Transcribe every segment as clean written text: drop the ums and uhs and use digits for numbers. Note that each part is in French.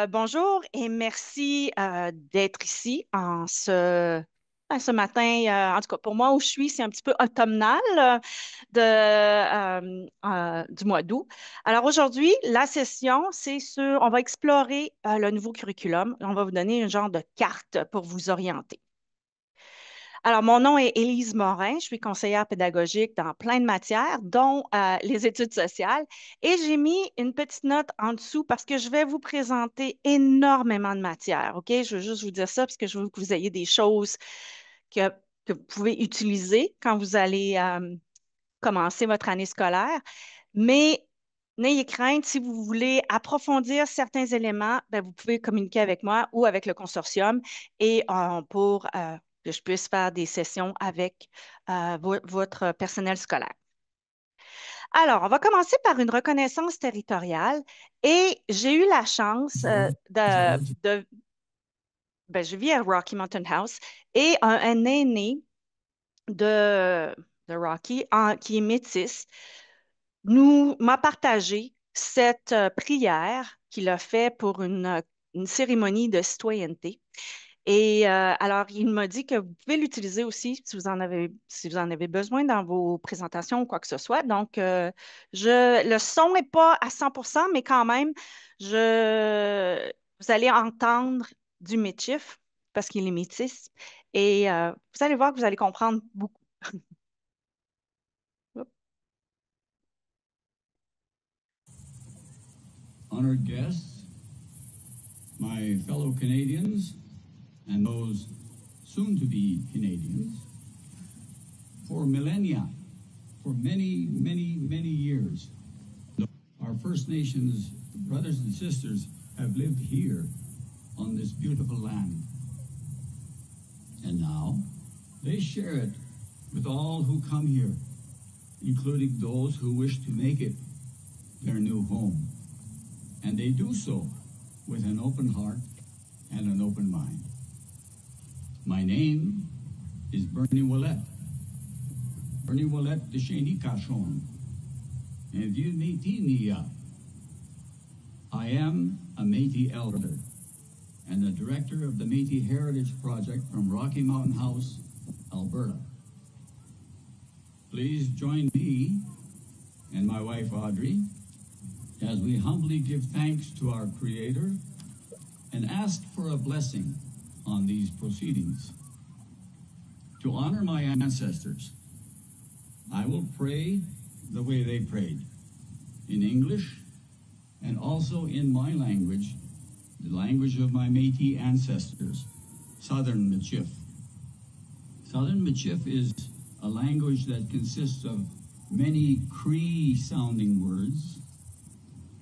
Bonjour et merci d'être ici ce matin. En tout cas, pour moi, où je suis, c'est un petit peu automnal du mois d'août. Alors aujourd'hui, la session, on va explorer le nouveau curriculum. On va vous donner un genre de carte pour vous orienter. Alors, mon nom est Élise Morin, je suis conseillère pédagogique dans plein de matières, dont les études sociales. Et j'ai mis une petite note en dessous parce que je vais vous présenter énormément de matières. OK? Je veux juste vous dire ça parce que je veux que vous ayez des choses que, que vous pouvez utiliser quand vous allez commencer votre année scolaire. Mais n'ayez crainte, si vous voulez approfondir certains éléments, ben, vous pouvez communiquer avec moi ou avec le consortium et pour que je puisse faire des sessions avec votre personnel scolaire. Alors, on va commencer par une reconnaissance territoriale et j'ai eu la chance ben, je vis à Rocky Mountain House et un aîné de, de Rocky qui est métis m'a partagé cette prière qu'il a fait pour une cérémonie de citoyenneté. Et alors, il m'a dit que vous pouvez l'utiliser aussi si vous en avez besoin dans vos présentations ou quoi que ce soit. Donc, le son n'est pas à 100%, mais quand même, vous allez entendre du métif parce qu'il est métis. Et vous allez voir que vous allez comprendre beaucoup. Honored guests, my fellow Canadians, and those soon-to-be Canadians, for millennia, for many, many, many years, our First Nations brothers and sisters have lived here on this beautiful land. And now they share it with all who come here, including those who wish to make it their new home. And they do so with an open heart and an open mind. My name is Bernie Willette. Bernie Willette de Chéni Cachon. And Vieux Métis Nia. I am a Métis elder and the director of the Métis Heritage Project from Rocky Mountain House, Alberta. Please join me and my wife Audrey as we humbly give thanks to our Creator and ask for a blessing on these proceedings. To honor my ancestors, I will pray the way they prayed, in English and also in my language, the language of my Métis ancestors, Southern Michif. Southern Michif is a language that consists of many Cree-sounding words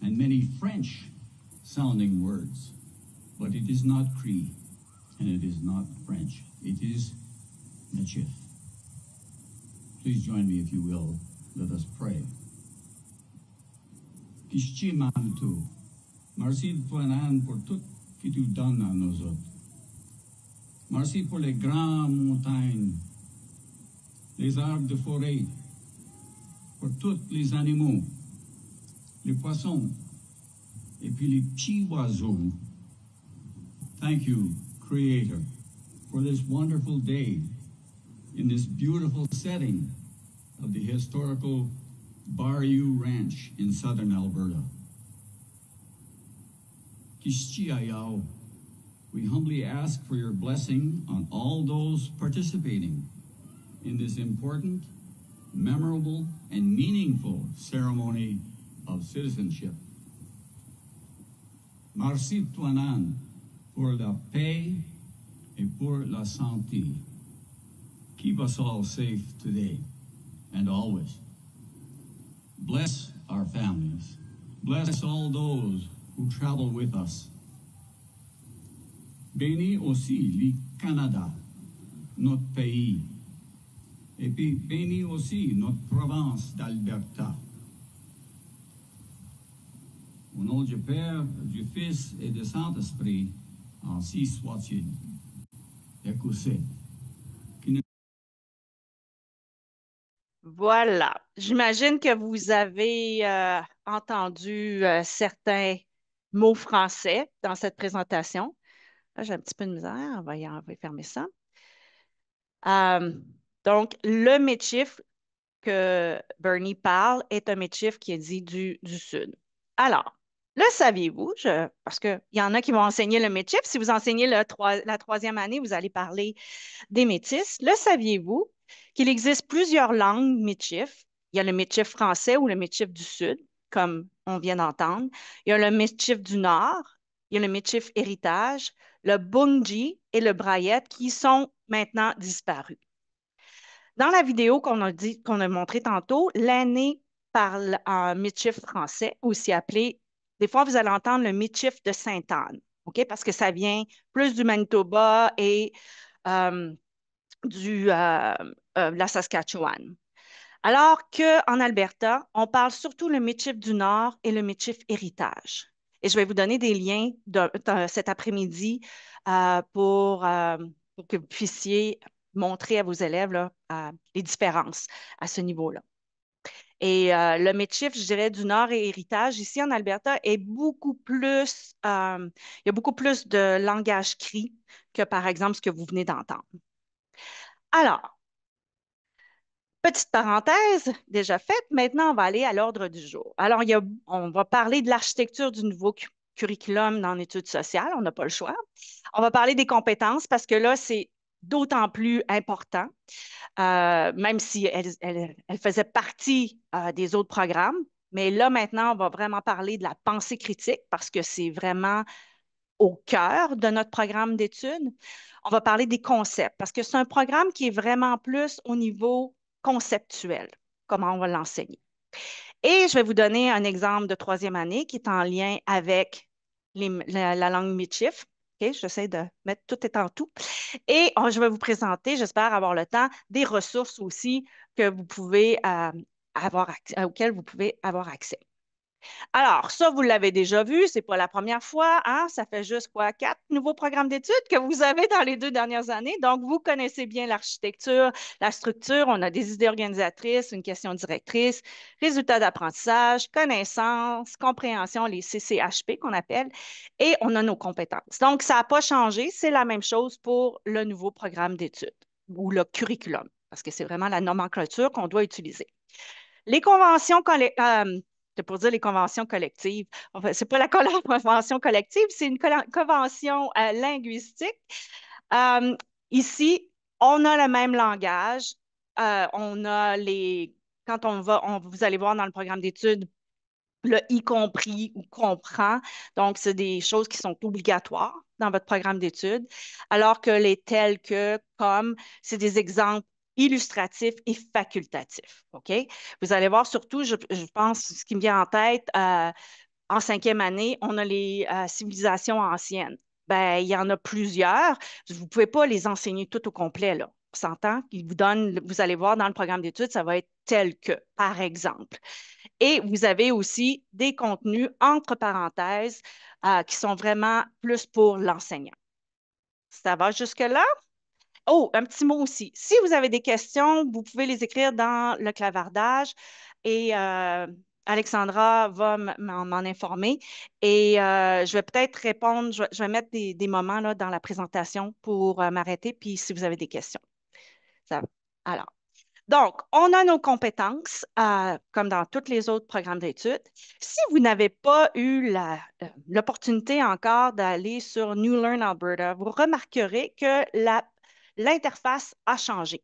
and many French-sounding words, but it is not Cree, and it is not French. It is Michif. Please join me, if you will. Let us pray. Kishchi Mantu, merci toi, Nan, pour tout que tu donnes à nous autres. Merci pour les grandes montagnes, les arbres de forêt, pour tous les animaux, les poissons, et puis les petits oiseaux. Thank you, Creator, for this wonderful day in this beautiful setting of the historical Bayou Ranch in southern Alberta. Kishchiayao, we humbly ask for your blessing on all those participating in this important, memorable, and meaningful ceremony of citizenship. Merci Tuanan pour la paix et pour la santé. Keep us all safe today and always. Bless our families. Bless all those who travel with us. Bénis aussi le Canada, notre pays. Et puis bénis aussi notre province d'Alberta. Au nom du Père, du Fils et du Saint-Esprit, ainsi soit-il. Écoutez. Voilà. J'imagine que vous avez entendu certains mots français dans cette présentation. Là, j'ai un petit peu de misère. On va fermer ça. Euh, donc, le Michif que Bernie parle est un Michif qui est dit du Sud. Alors, le saviez-vous? Parce qu'il y en a qui vont enseigner le Michif. Si vous enseignez la troisième année, vous allez parler des Métis. Le saviez-vous qu'il existe plusieurs langues Michif? Il y a le Michif français ou le Michif du Sud, comme on vient d'entendre. Il y a le Michif du Nord. Il y a le Michif héritage, le Bungji et le Braillette qui sont maintenant disparus. Dans la vidéo qu'on a montrée tantôt, l'aîné parle en Michif français, aussi appelé, des fois vous allez entendre le Michif de Sainte-Anne, OK? Parce que ça vient plus du Manitoba et euh, la Saskatchewan. Alors qu'en Alberta, on parle surtout le Michif du Nord et le Michif héritage. Et je vais vous donner des liens cet après-midi pour que vous puissiez montrer à vos élèves là, les différences à ce niveau-là. Et le Michif, je dirais, du Nord et héritage, ici en Alberta, est beaucoup plus, il y a beaucoup plus de langage cri que, par exemple, ce que vous venez d'entendre. Alors, petite parenthèse déjà faite, maintenant on va aller à l'ordre du jour. Alors, on va parler de l'architecture du nouveau curriculum dans l'étude sociale, on n'a pas le choix. On va parler des compétences parce que là, c'est d'autant plus important, même si elle faisait partie des autres programmes. Mais là, maintenant, on va vraiment parler de la pensée critique parce que c'est vraiment au cœur de notre programme d'études. On va parler des concepts parce que c'est un programme qui est vraiment plus au niveau conceptuel, comment on va l'enseigner. Et je vais vous donner un exemple de troisième année qui est en lien avec la langue Michif. OK, j'essaie de mettre tout étant tout. Et je vais vous présenter, j'espère avoir le temps, des ressources aussi que vous pouvez auxquelles vous pouvez avoir accès. Alors, ça, vous l'avez déjà vu, c'est pas la première fois, hein? Ça fait juste quoi, 4 nouveaux programmes d'études que vous avez dans les 2 dernières années. Donc, vous connaissez bien l'architecture, la structure. On a des idées organisatrices, une question directrice, résultats d'apprentissage, connaissances, compréhension, les CCHP qu'on appelle, et on a nos compétences. Donc, ça n'a pas changé. C'est la même chose pour le nouveau programme d'études ou le curriculum, parce que c'est vraiment la nomenclature qu'on doit utiliser. Les conventions collectives, c'est pour dire les conventions collectives. Enfin, c'est pas la convention collective, c'est une convention linguistique. Euh, Ici, on a le même langage. On a quand vous allez voir dans le programme d'études, le y compris ou comprend. Donc, c'est des choses qui sont obligatoires dans votre programme d'études, alors que les tels que, comme, c'est des exemples illustratifs et facultatifs. OK? Vous allez voir surtout, je pense, ce qui me vient en tête, en cinquième année, on a les civilisations anciennes. Ben, il y en a plusieurs. Vous ne pouvez pas les enseigner toutes au complet, là. On s'entend? Vous allez voir dans le programme d'études, ça va être tel que, par exemple. Et vous avez aussi des contenus entre parenthèses qui sont vraiment plus pour l'enseignant. Ça va jusque-là? Oh, un petit mot aussi. Si vous avez des questions, vous pouvez les écrire dans le clavardage et Alexandra va m'en informer. Et je vais peut-être répondre, je vais mettre des moments là, dans la présentation pour m'arrêter, puis si vous avez des questions. Ça, alors. Donc, on a nos compétences, comme dans tous les autres programmes d'études. Si vous n'avez pas eu l'opportunité encore d'aller sur New Learn Alberta, vous remarquerez que l'interface a changé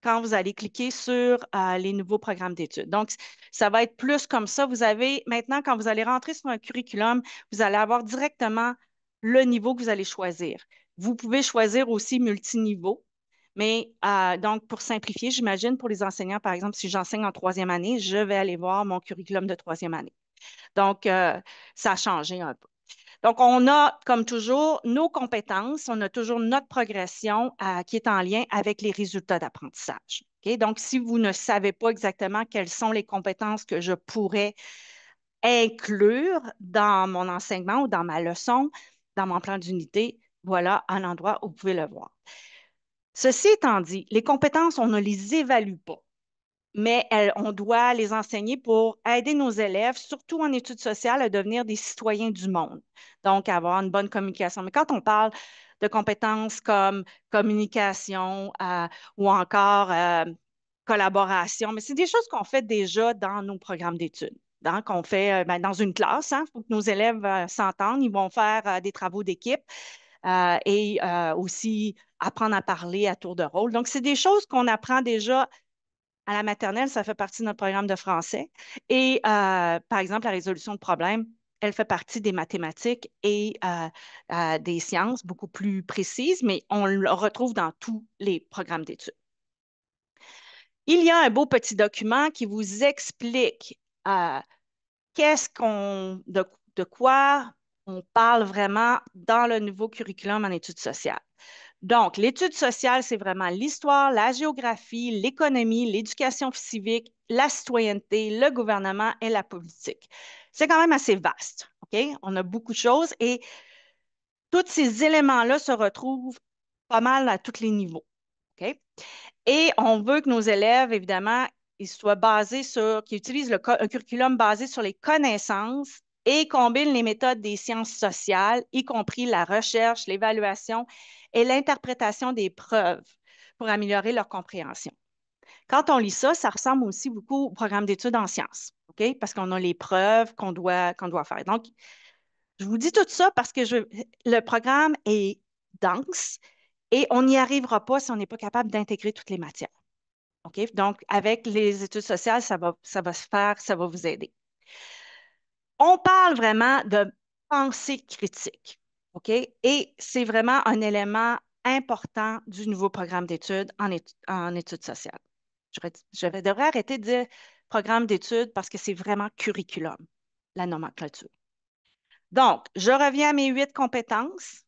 quand vous allez cliquer sur les nouveaux programmes d'études. Donc, ça va être plus comme ça. Vous avez maintenant, quand vous allez rentrer sur un curriculum, vous allez avoir directement le niveau que vous allez choisir. Vous pouvez choisir aussi multiniveau. Mais donc, pour simplifier, j'imagine pour les enseignants, par exemple, si j'enseigne en troisième année, je vais aller voir mon curriculum de troisième année. Donc, ça a changé un peu. Donc, on a, comme toujours, nos compétences, on a toujours notre progression qui est en lien avec les résultats d'apprentissage. OK? Donc, si vous ne savez pas exactement quelles sont les compétences que je pourrais inclure dans mon enseignement ou dans ma leçon, dans mon plan d'unité, voilà un endroit où vous pouvez le voir. Ceci étant dit, les compétences, on ne les évalue pas. mais on doit les enseigner pour aider nos élèves, surtout en études sociales, à devenir des citoyens du monde, donc avoir une bonne communication. Mais quand on parle de compétences comme communication ou encore collaboration, mais c'est des choses qu'on fait déjà dans nos programmes d'études. Donc, on fait ben, dans une classe, il faut que nos élèves s'entendent, ils vont faire des travaux d'équipe et aussi apprendre à parler à tour de rôle. Donc, c'est des choses qu'on apprend déjà à la maternelle, ça fait partie de notre programme de français. Et par exemple, la résolution de problèmes, elle fait partie des mathématiques et des sciences beaucoup plus précises, mais on le retrouve dans tous les programmes d'études. Il y a un beau petit document qui vous explique euh, qu'est-ce qu'on, de quoi on parle vraiment dans le nouveau curriculum en études sociales. Donc, l'étude sociale, c'est vraiment l'histoire, la géographie, l'économie, l'éducation civique, la citoyenneté, le gouvernement et la politique. C'est quand même assez vaste, OK? On a beaucoup de choses et tous ces éléments-là se retrouvent pas mal à tous les niveaux, OK? Et on veut que nos élèves, évidemment, ils soient basés sur, qu'ils utilisent un curriculum basé sur les connaissances et combinent les méthodes des sciences sociales, y compris la recherche, l'évaluation et l'interprétation des preuves pour améliorer leur compréhension. Quand on lit ça, ça ressemble aussi beaucoup au programme d'études en sciences, OK? Parce qu'on a les preuves qu'on doit faire. Donc, je vous dis tout ça parce que le programme est dense et on n'y arrivera pas si on n'est pas capable d'intégrer toutes les matières. OK? Donc, avec les études sociales, ça va se faire, ça va vous aider. On parle vraiment de pensée critique. OK? Et c'est vraiment un élément important du nouveau programme d'études en études sociales. Devrais arrêter de dire programme d'études parce que c'est vraiment curriculum, la nomenclature. Donc, je reviens à mes 8 compétences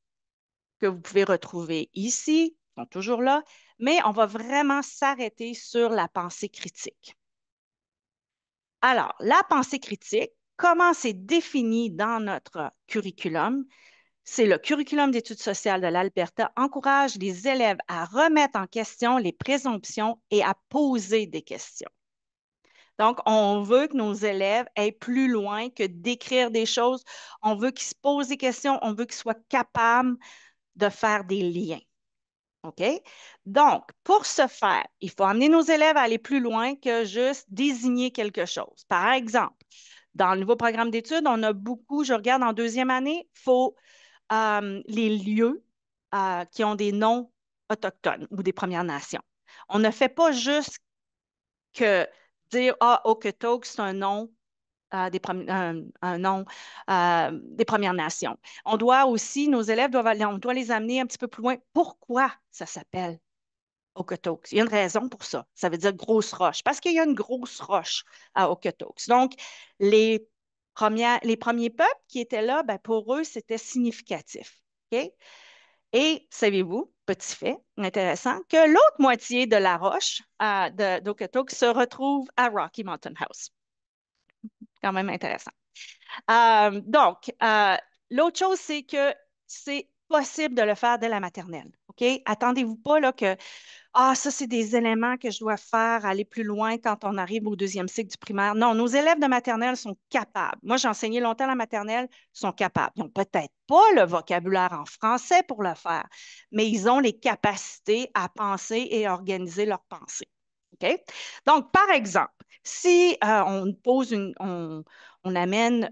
que vous pouvez retrouver ici, sont toujours là, mais on va vraiment s'arrêter sur la pensée critique. Alors, la pensée critique, comment c'est défini dans notre curriculum? C'est le curriculum d'études sociales de l'Alberta encourage les élèves à remettre en question les présomptions et à poser des questions. Donc, on veut que nos élèves aillent plus loin que d'écrire des choses. On veut qu'ils se posent des questions. On veut qu'ils soient capables de faire des liens. OK? Donc, pour ce faire, il faut amener nos élèves à aller plus loin que juste désigner quelque chose. Par exemple, dans le nouveau programme d'études, on a beaucoup, je regarde en deuxième année, il faut les lieux qui ont des noms autochtones ou des Premières Nations. On ne fait pas juste que dire, ah, Okotok, c'est un nom un nom des Premières Nations. On doit aussi, nos élèves doivent aller, on doit les amener un petit peu plus loin. Pourquoi ça s'appelle Okotoks? Il y a une raison pour ça. Ça veut dire grosse roche, parce qu'il y a une grosse roche à Okotoks. Donc, les premiers peuples qui étaient là, ben, pour eux, c'était significatif. OK? Et savez-vous, petit fait intéressant, que l'autre moitié de la roche d'Okotoks se retrouve à Rocky Mountain House. Quand même intéressant. Donc, l'autre chose, c'est que c'est possible de le faire dès la maternelle. OK? Attendez-vous pas là, que ça, c'est des éléments que je dois faire, aller plus loin quand on arrive au deuxième cycle du primaire. Non, nos élèves de maternelle sont capables. Moi, j'ai enseigné longtemps à la maternelle, ils sont capables. Ils n'ont peut-être pas le vocabulaire en français pour le faire, mais ils ont les capacités à penser et à organiser leurs pensées. OK? Donc, par exemple, si on pose on amène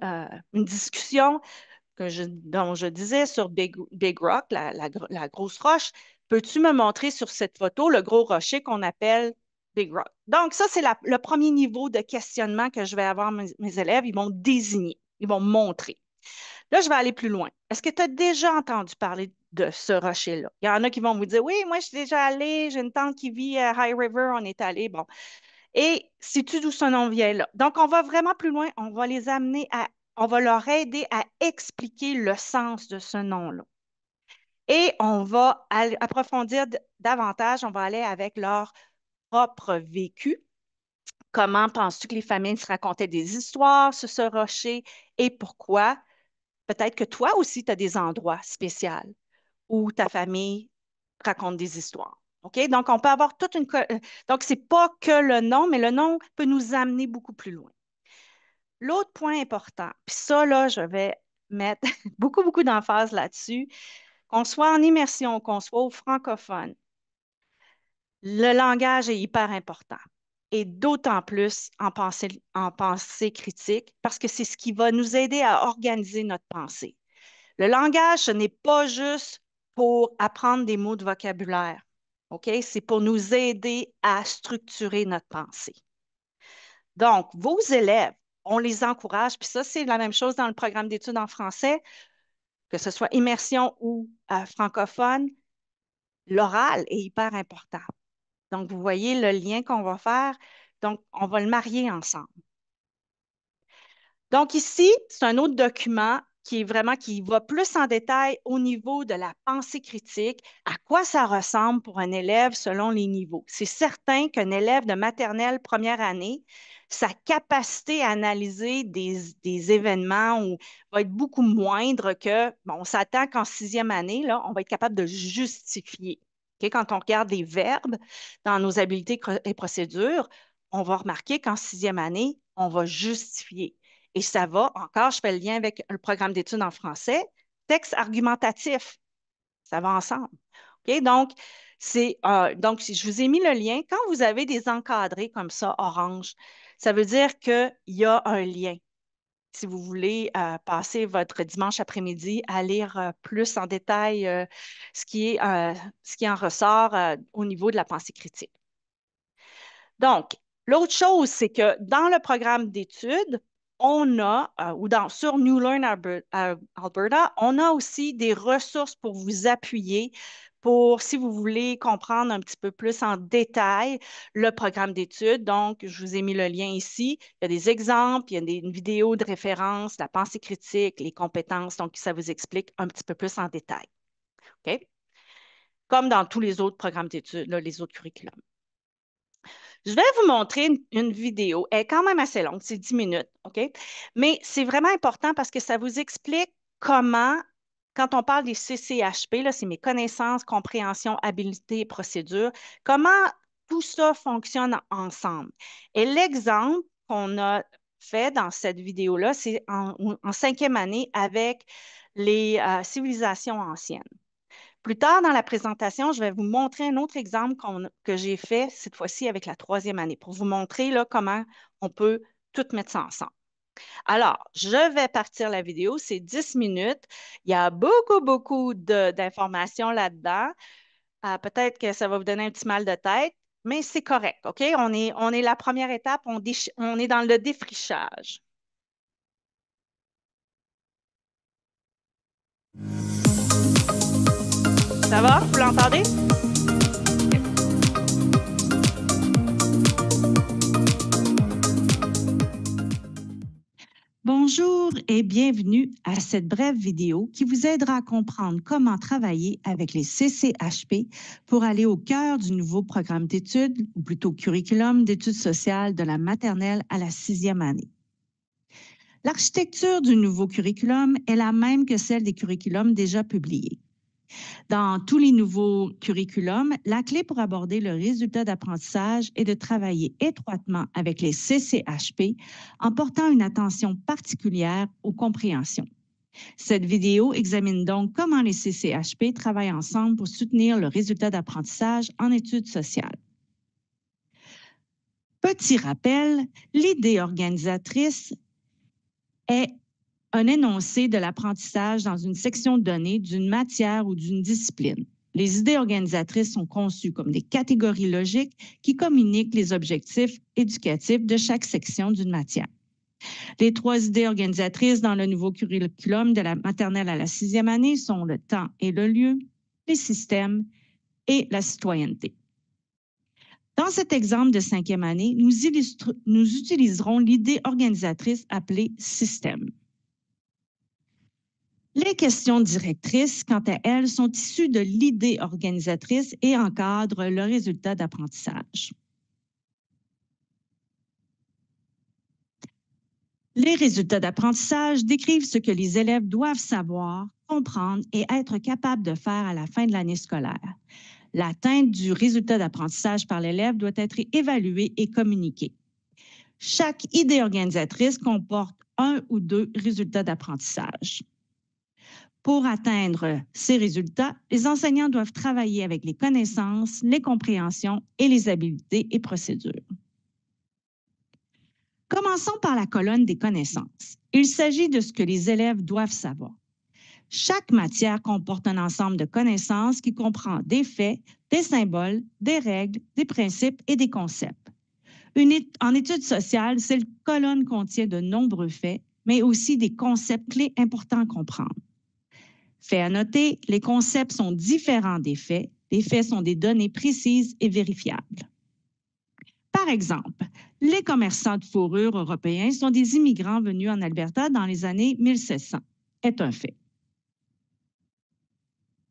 une discussion dont je disais sur Big Rock, la grosse roche, peux-tu me montrer sur cette photo le gros rocher qu'on appelle Big Rock? Donc, ça, c'est le premier niveau de questionnement que je vais avoir mes élèves. Ils vont désigner, ils vont montrer. Là, je vais aller plus loin. Est-ce que tu as déjà entendu parler de ce rocher-là? Il y en a qui vont vous dire, oui, moi, je suis déjà allée, j'ai une tante qui vit à High River, on est allé. Bon. Et sais-tu d'où ce nom vient là? Donc, on va vraiment plus loin. On va leur aider à expliquer le sens de ce nom-là. Et on va approfondir davantage. On va aller avec leur propre vécu. Comment penses-tu que les familles se racontaient des histoires sur ce rocher et pourquoi? Peut-être que toi aussi, tu as des endroits spéciaux où ta famille raconte des histoires. OK? Donc, on peut avoir toute une... Donc, ce n'est pas que le nom, mais le nom peut nous amener beaucoup plus loin. L'autre point important, puis ça, là, je vais mettre beaucoup, beaucoup d'emphase là-dessus, qu'on soit en immersion, qu'on soit au francophone, le langage est hyper important. Et d'autant plus en pensée critique, parce que c'est ce qui va nous aider à organiser notre pensée. Le langage, ce n'est pas juste pour apprendre des mots de vocabulaire. OK? C'est pour nous aider à structurer notre pensée. Donc, vos élèves, on les encourage, puis ça, c'est la même chose dans le programme d'études en français, que ce soit immersion ou francophone, l'oral est hyper important. Donc, vous voyez le lien qu'on va faire. Donc, on va le marier ensemble. Donc, ici, c'est un autre document qui est vraiment, qui va plus en détail au niveau de la pensée critique, à quoi ça ressemble pour un élève selon les niveaux. C'est certain qu'un élève de maternelle première année, sa capacité à analyser des événements va être beaucoup moindre que, bon, on s'attend qu'en sixième année, là, on va être capable de justifier. OK? Quand on regarde les verbes dans nos habiletés et procédures, on va remarquer qu'en sixième année, on va justifier. Et ça va, encore, je fais le lien avec le programme d'études en français, texte argumentatif, ça va ensemble. OK? Donc, donc, si je vous ai mis le lien. Quand vous avez des encadrés comme ça, orange, ça veut dire qu'il y a un lien. Si vous voulez passer votre dimanche après-midi à lire plus en détail ce qui en ressort au niveau de la pensée critique. Donc, l'autre chose, c'est que dans le programme d'études, on a, sur New Learn Alberta, on a aussi des ressources pour vous appuyer pour, si vous voulez comprendre un petit peu plus en détail le programme d'études. Donc, je vous ai mis le lien ici. Il y a des exemples, il y a une vidéo de référence, la pensée critique, les compétences. Donc, ça vous explique un petit peu plus en détail. OK? Comme dans tous les autres programmes d'études, les autres curriculums. Je vais vous montrer une vidéo. Elle est quand même assez longue, c'est 10 minutes, OK? Mais c'est vraiment important parce que ça vous explique comment, quand on parle des CCHP, là, c'est mes connaissances, compréhension, habileté et procédure, comment tout ça fonctionne ensemble. Et l'exemple qu'on a fait dans cette vidéo-là, c'est en cinquième année avec les civilisations anciennes. Plus tard dans la présentation, je vais vous montrer un autre exemple que j'ai fait cette fois-ci avec la troisième année pour vous montrer là, comment on peut tout mettre ça ensemble. Alors, je vais partir la vidéo, c'est 10 minutes. Il y a beaucoup, beaucoup d'informations là-dedans. Peut-être que ça va vous donner un petit mal de tête, mais c'est correct, OK? On est la première étape, on est dans le défrichage. Ça va? Vous l'entendez? Bonjour et bienvenue à cette brève vidéo qui vous aidera à comprendre comment travailler avec les CCHP pour aller au cœur du nouveau programme d'études, ou plutôt curriculum d'études sociales de la maternelle à la sixième année. L'architecture du nouveau curriculum est la même que celle des curriculums déjà publiés. Dans tous les nouveaux curriculums, la clé pour aborder le résultat d'apprentissage est de travailler étroitement avec les CCHP en portant une attention particulière aux compréhensions. Cette vidéo examine donc comment les CCHP travaillent ensemble pour soutenir le résultat d'apprentissage en études sociales. Petit rappel, l'idée organisatrice est un énoncé de l'apprentissage dans une section donnée d'une matière ou d'une discipline. Les idées organisatrices sont conçues comme des catégories logiques qui communiquent les objectifs éducatifs de chaque section d'une matière. Les trois idées organisatrices dans le nouveau curriculum de la maternelle à la sixième année sont le temps et le lieu, les systèmes et la citoyenneté. Dans cet exemple de cinquième année, nous utiliserons l'idée organisatrice appelée système. Les questions directrices, quant à elles, sont issues de l'idée organisatrice et encadrent le résultat d'apprentissage. Les résultats d'apprentissage décrivent ce que les élèves doivent savoir, comprendre et être capables de faire à la fin de l'année scolaire. L'atteinte du résultat d'apprentissage par l'élève doit être évaluée et communiquée. Chaque idée organisatrice comporte un ou deux résultats d'apprentissage. Pour atteindre ces résultats, les enseignants doivent travailler avec les connaissances, les compréhensions et les habiletés et procédures. Commençons par la colonne des connaissances. Il s'agit de ce que les élèves doivent savoir. Chaque matière comporte un ensemble de connaissances qui comprend des faits, des symboles, des règles, des principes et des concepts. En études sociales, cette colonne contient de nombreux faits, mais aussi des concepts clés importants à comprendre. Fait à noter, les concepts sont différents des faits. Les faits sont des données précises et vérifiables. Par exemple, les commerçants de fourrure européens sont des immigrants venus en Alberta dans les années 1700, est un fait.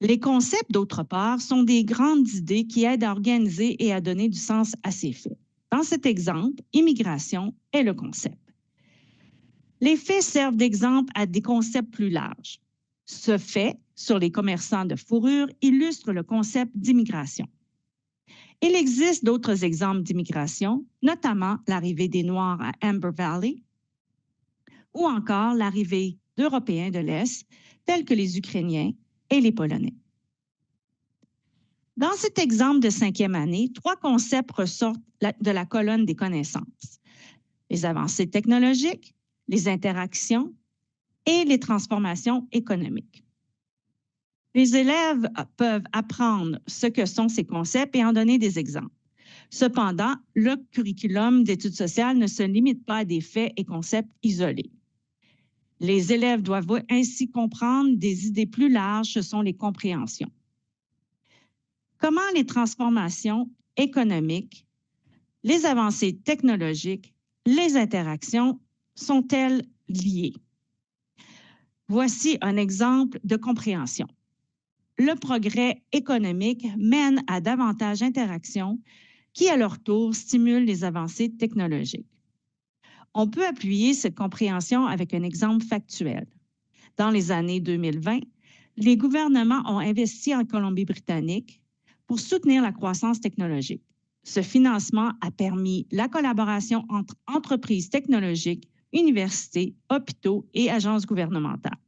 Les concepts, d'autre part, sont des grandes idées qui aident à organiser et à donner du sens à ces faits. Dans cet exemple, immigration est le concept. Les faits servent d'exemple à des concepts plus larges. Ce fait sur les commerçants de fourrure illustre le concept d'immigration. Il existe d'autres exemples d'immigration, notamment l'arrivée des Noirs à Amber Valley ou encore l'arrivée d'Européens de l'Est, tels que les Ukrainiens et les Polonais. Dans cet exemple de 5e année, 3 concepts ressortent de la colonne des connaissances. Les avancées technologiques, les interactions et les transformations économiques. Les élèves peuvent apprendre ce que sont ces concepts et en donner des exemples. Cependant, le curriculum d'études sociales ne se limite pas à des faits et concepts isolés. Les élèves doivent ainsi comprendre des idées plus larges, ce sont les compréhensions. Comment les transformations économiques, les avancées technologiques, les interactions sont-elles liées? Voici un exemple de compréhension. Le progrès économique mène à davantage d'interactions qui, à leur tour, stimulent les avancées technologiques. On peut appuyer cette compréhension avec un exemple factuel. Dans les années 2020, les gouvernements ont investi en Colombie-Britannique pour soutenir la croissance technologique. Ce financement a permis la collaboration entre entreprises technologiques, universités, hôpitaux et agences gouvernementales.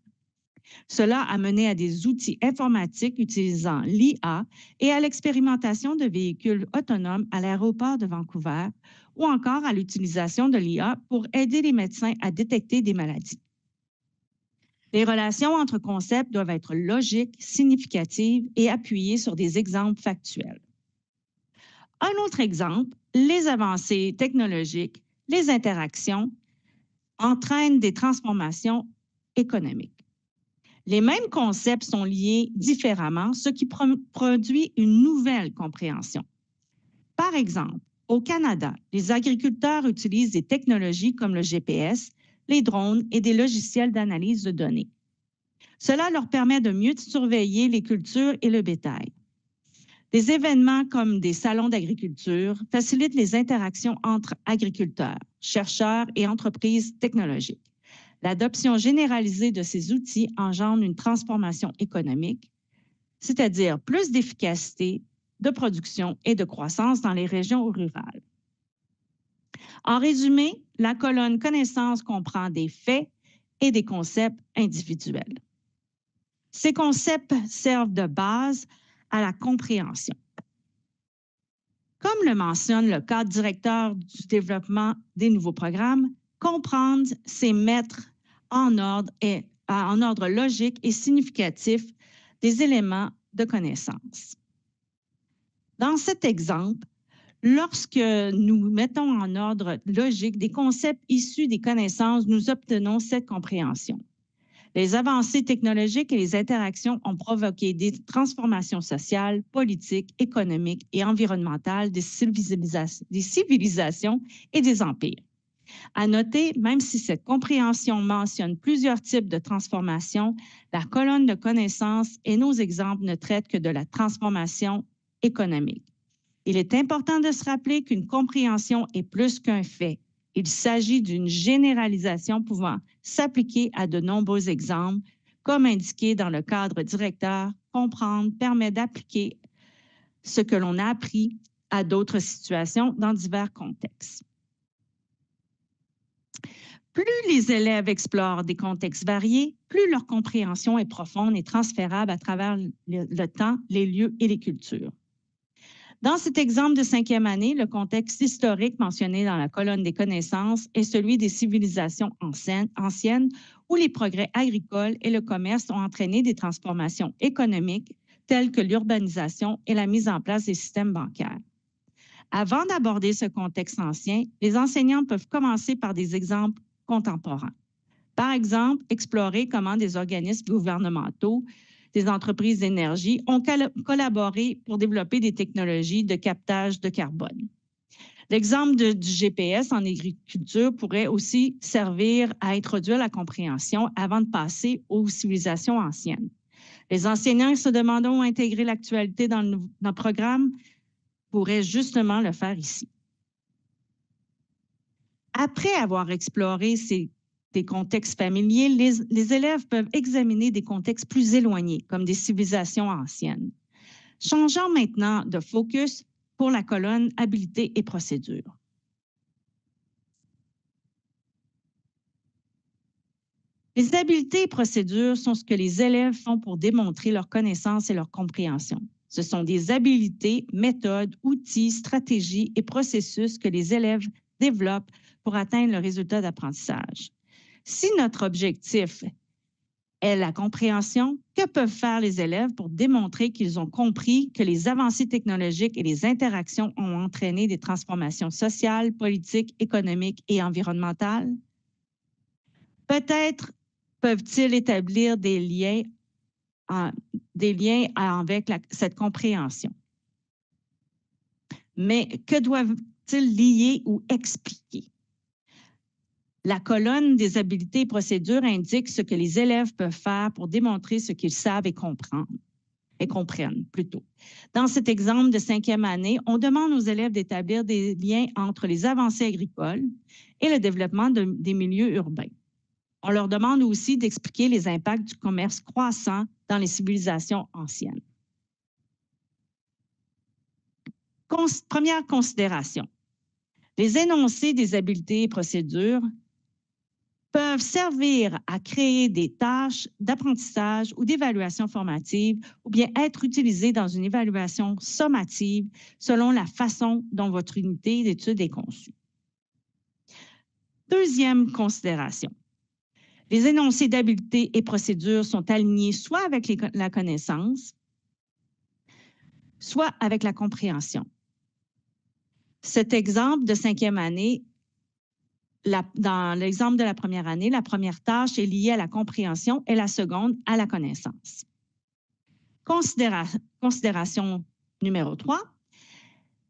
Cela a mené à des outils informatiques utilisant l'IA et à l'expérimentation de véhicules autonomes à l'aéroport de Vancouver ou encore à l'utilisation de l'IA pour aider les médecins à détecter des maladies. Les relations entre concepts doivent être logiques, significatives et appuyées sur des exemples factuels. Un autre exemple, les avancées technologiques, les interactions entraînent des transformations économiques. Les mêmes concepts sont liés différemment, ce qui produit une nouvelle compréhension. Par exemple, au Canada, les agriculteurs utilisent des technologies comme le GPS, les drones et des logiciels d'analyse de données. Cela leur permet de mieux surveiller les cultures et le bétail. Des événements comme des salons d'agriculture facilitent les interactions entre agriculteurs, chercheurs et entreprises technologiques. L'adoption généralisée de ces outils engendre une transformation économique, c'est-à-dire plus d'efficacité, de production et de croissance dans les régions rurales. En résumé, la colonne connaissances comprend des faits et des concepts individuels. Ces concepts servent de base à la compréhension. Comme le mentionne le cadre directeur du développement des nouveaux programmes, comprendre, c'est mettre en ordre logique et significatif des éléments de connaissance. Dans cet exemple, lorsque nous mettons en ordre logique des concepts issus des connaissances, nous obtenons cette compréhension. Les avancées technologiques et les interactions ont provoqué des transformations sociales, politiques, économiques et environnementales des civilisations et des empires. À noter, même si cette compréhension mentionne plusieurs types de transformations, la colonne de connaissances et nos exemples ne traitent que de la transformation économique. Il est important de se rappeler qu'une compréhension est plus qu'un fait. Il s'agit d'une généralisation pouvant s'appliquer à de nombreux exemples. Comme indiqué dans le cadre directeur, comprendre permet d'appliquer ce que l'on a appris à d'autres situations dans divers contextes. Plus les élèves explorent des contextes variés, plus leur compréhension est profonde et transférable à travers le temps, les lieux et les cultures. Dans cet exemple de 5e année, le contexte historique mentionné dans la colonne des connaissances est celui des civilisations anciennes où les progrès agricoles et le commerce ont entraîné des transformations économiques telles que l'urbanisation et la mise en place des systèmes bancaires. Avant d'aborder ce contexte ancien, les enseignants peuvent commencer par des exemples contemporains. Par exemple, explorer comment des organismes gouvernementaux, des entreprises d'énergie ont collaboré pour développer des technologies de captage de carbone. L'exemple du GPS en agriculture pourrait aussi servir à introduire la compréhension avant de passer aux civilisations anciennes. Les enseignants se demandant où intégrer l'actualité dans le programme pourraient justement le faire ici. Après avoir exploré des contextes familiers, les élèves peuvent examiner des contextes plus éloignés, comme des civilisations anciennes. Changeons maintenant de focus pour la colonne Habilité et procédures. Les habiletés et procédures sont ce que les élèves font pour démontrer leur connaissance et leur compréhension. Ce sont des habiletés, méthodes, outils, stratégies et processus que les élèves développent pour atteindre le résultat d'apprentissage. Si notre objectif est la compréhension, que peuvent faire les élèves pour démontrer qu'ils ont compris que les avancées technologiques et les interactions ont entraîné des transformations sociales, politiques, économiques et environnementales? Peut-être peuvent-ils établir des liens avec cette compréhension. Mais que doivent-ils lier ou expliquer? La colonne des habiletés et procédures indique ce que les élèves peuvent faire pour démontrer ce qu'ils savent et comprennent plutôt. Dans cet exemple de 5e année, on demande aux élèves d'établir des liens entre les avancées agricoles et le développement des milieux urbains. On leur demande aussi d'expliquer les impacts du commerce croissant dans les civilisations anciennes. Première considération. Les énoncés des habiletés et procédures peuvent servir à créer des tâches d'apprentissage ou d'évaluation formative ou bien être utilisés dans une évaluation sommative selon la façon dont votre unité d'étude est conçue. Deuxième considération. Les énoncés d'habiletés et procédures sont alignés soit avec la connaissance, soit avec la compréhension. Cet exemple de 5e année, dans l'exemple de la première année, la première tâche est liée à la compréhension et la seconde à la connaissance. Considération numéro 3.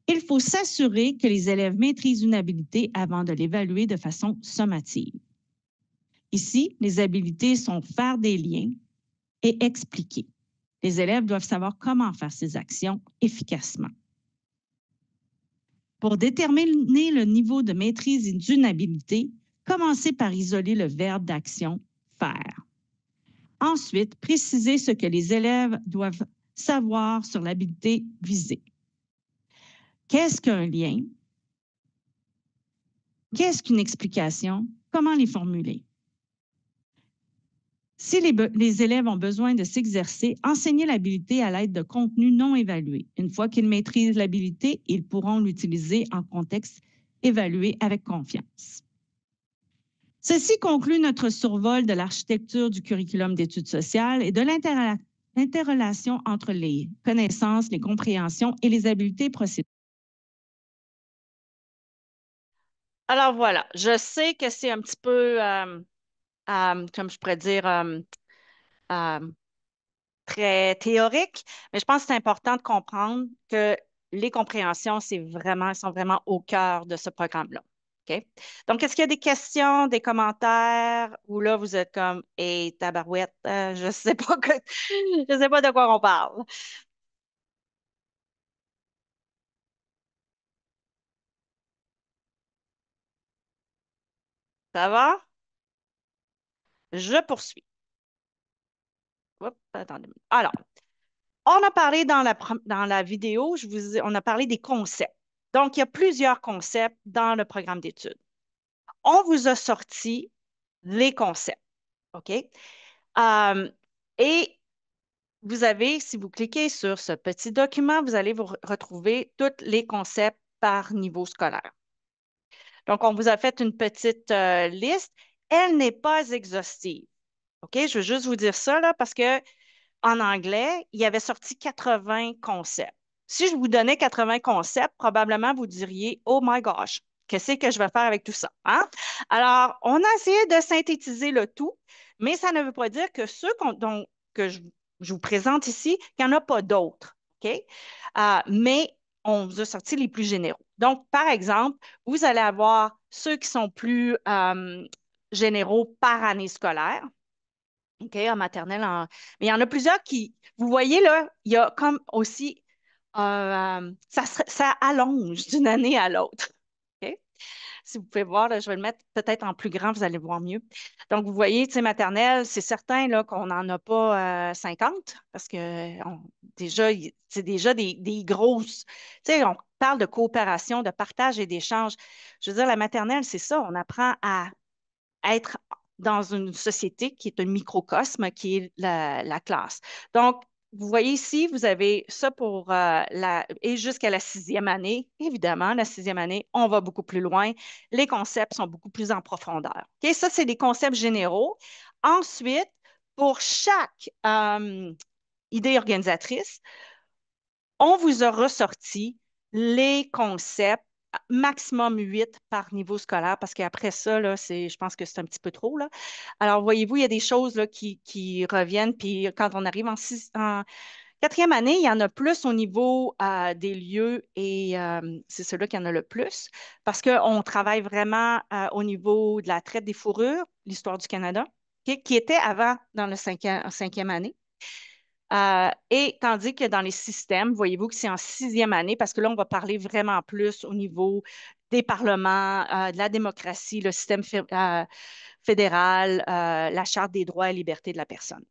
Il faut s'assurer que les élèves maîtrisent une habilité avant de l'évaluer de façon sommative. Ici, les habiletés sont faire des liens et expliquer. Les élèves doivent savoir comment faire ces actions efficacement. Pour déterminer le niveau de maîtrise d'une habilité, commencez par isoler le verbe d'action « faire ». Ensuite, précisez ce que les élèves doivent savoir sur l'habilité visée. Qu'est-ce qu'un lien? Qu'est-ce qu'une explication? Comment les formuler? Si les élèves ont besoin de s'exercer, enseignez l'habilité à l'aide de contenus non évalués. Une fois qu'ils maîtrisent l'habilité, ils pourront l'utiliser en contexte évalué avec confiance. Ceci conclut notre survol de l'architecture du curriculum d'études sociales et de l'interrelation entre les connaissances, les compréhensions et les habiletés procédurales. Alors voilà, je sais que c'est un petit peu, comme je pourrais dire, euh, très théorique, mais je pense que c'est important de comprendre que les compréhensions, sont vraiment au cœur de ce programme-là. OK? Donc, est-ce qu'il y a des questions, des commentaires, ou là, vous êtes comme, hey, tabarouette, je sais pas je sais pas de quoi on parle. Ça va? Je poursuis. Oups, attendez. Alors, On a parlé dans la vidéo, on a parlé des concepts. Donc, il y a plusieurs concepts dans le programme d'études. On vous a sorti les concepts, OK? Et vous avez, si vous cliquez sur ce petit document, vous allez vous retrouver tous les concepts par niveau scolaire. Donc, on vous a fait une petite liste. Elle n'est pas exhaustive. OK? Je veux juste vous dire ça là, parce que en anglais, il y avait sorti 80 concepts. Si je vous donnais 80 concepts, probablement vous diriez, Oh my gosh, qu'est-ce que je vais faire avec tout ça? Hein? Alors, on a essayé de synthétiser le tout, mais ça ne veut pas dire que que je vous présente ici, qu'il n'y en a pas d'autres. OK? Mais on vous a sorti les plus généraux. Donc, par exemple, vous allez avoir ceux qui sont plus généraux par année scolaire. OK, en maternelle. Mais il y en a plusieurs qui, vous voyez là, il y a comme aussi, ça allonge d'une année à l'autre. OK? Si vous pouvez voir, là, je vais le mettre peut-être en plus grand, vous allez voir mieux. Donc, vous voyez, tu sais, maternelle, c'est certain là, qu'on n'en a pas 50 parce que déjà, c'est déjà des grosses. Tu sais, on parle de coopération, de partage et d'échange. Je veux dire, la maternelle, c'est ça, on apprend à être dans une société qui est un microcosme, qui est la classe. Donc, vous voyez ici, vous avez ça pour et jusqu'à la sixième année. Évidemment, la sixième année, on va beaucoup plus loin. Les concepts sont beaucoup plus en profondeur. OK? Ça, c'est des concepts généraux. Ensuite, pour chaque idée organisatrice, on vous a ressorti les concepts, maximum 8 par niveau scolaire, parce qu'après ça, là, je pense que c'est un petit peu trop, là. Alors, voyez-vous, il y a des choses là, qui reviennent, puis quand on arrive en quatrième année, il y en a plus au niveau des lieux et c'est celui qui en a le plus, parce qu'on travaille vraiment au niveau de la traite des fourrures, l'histoire du Canada, qui était avant dans le cinquième année. Et tandis que dans les systèmes, voyez-vous que c'est en sixième année, parce que là, on va parler vraiment plus au niveau des parlements, de la démocratie, le système fédéral, la Charte des droits et libertés de la personne.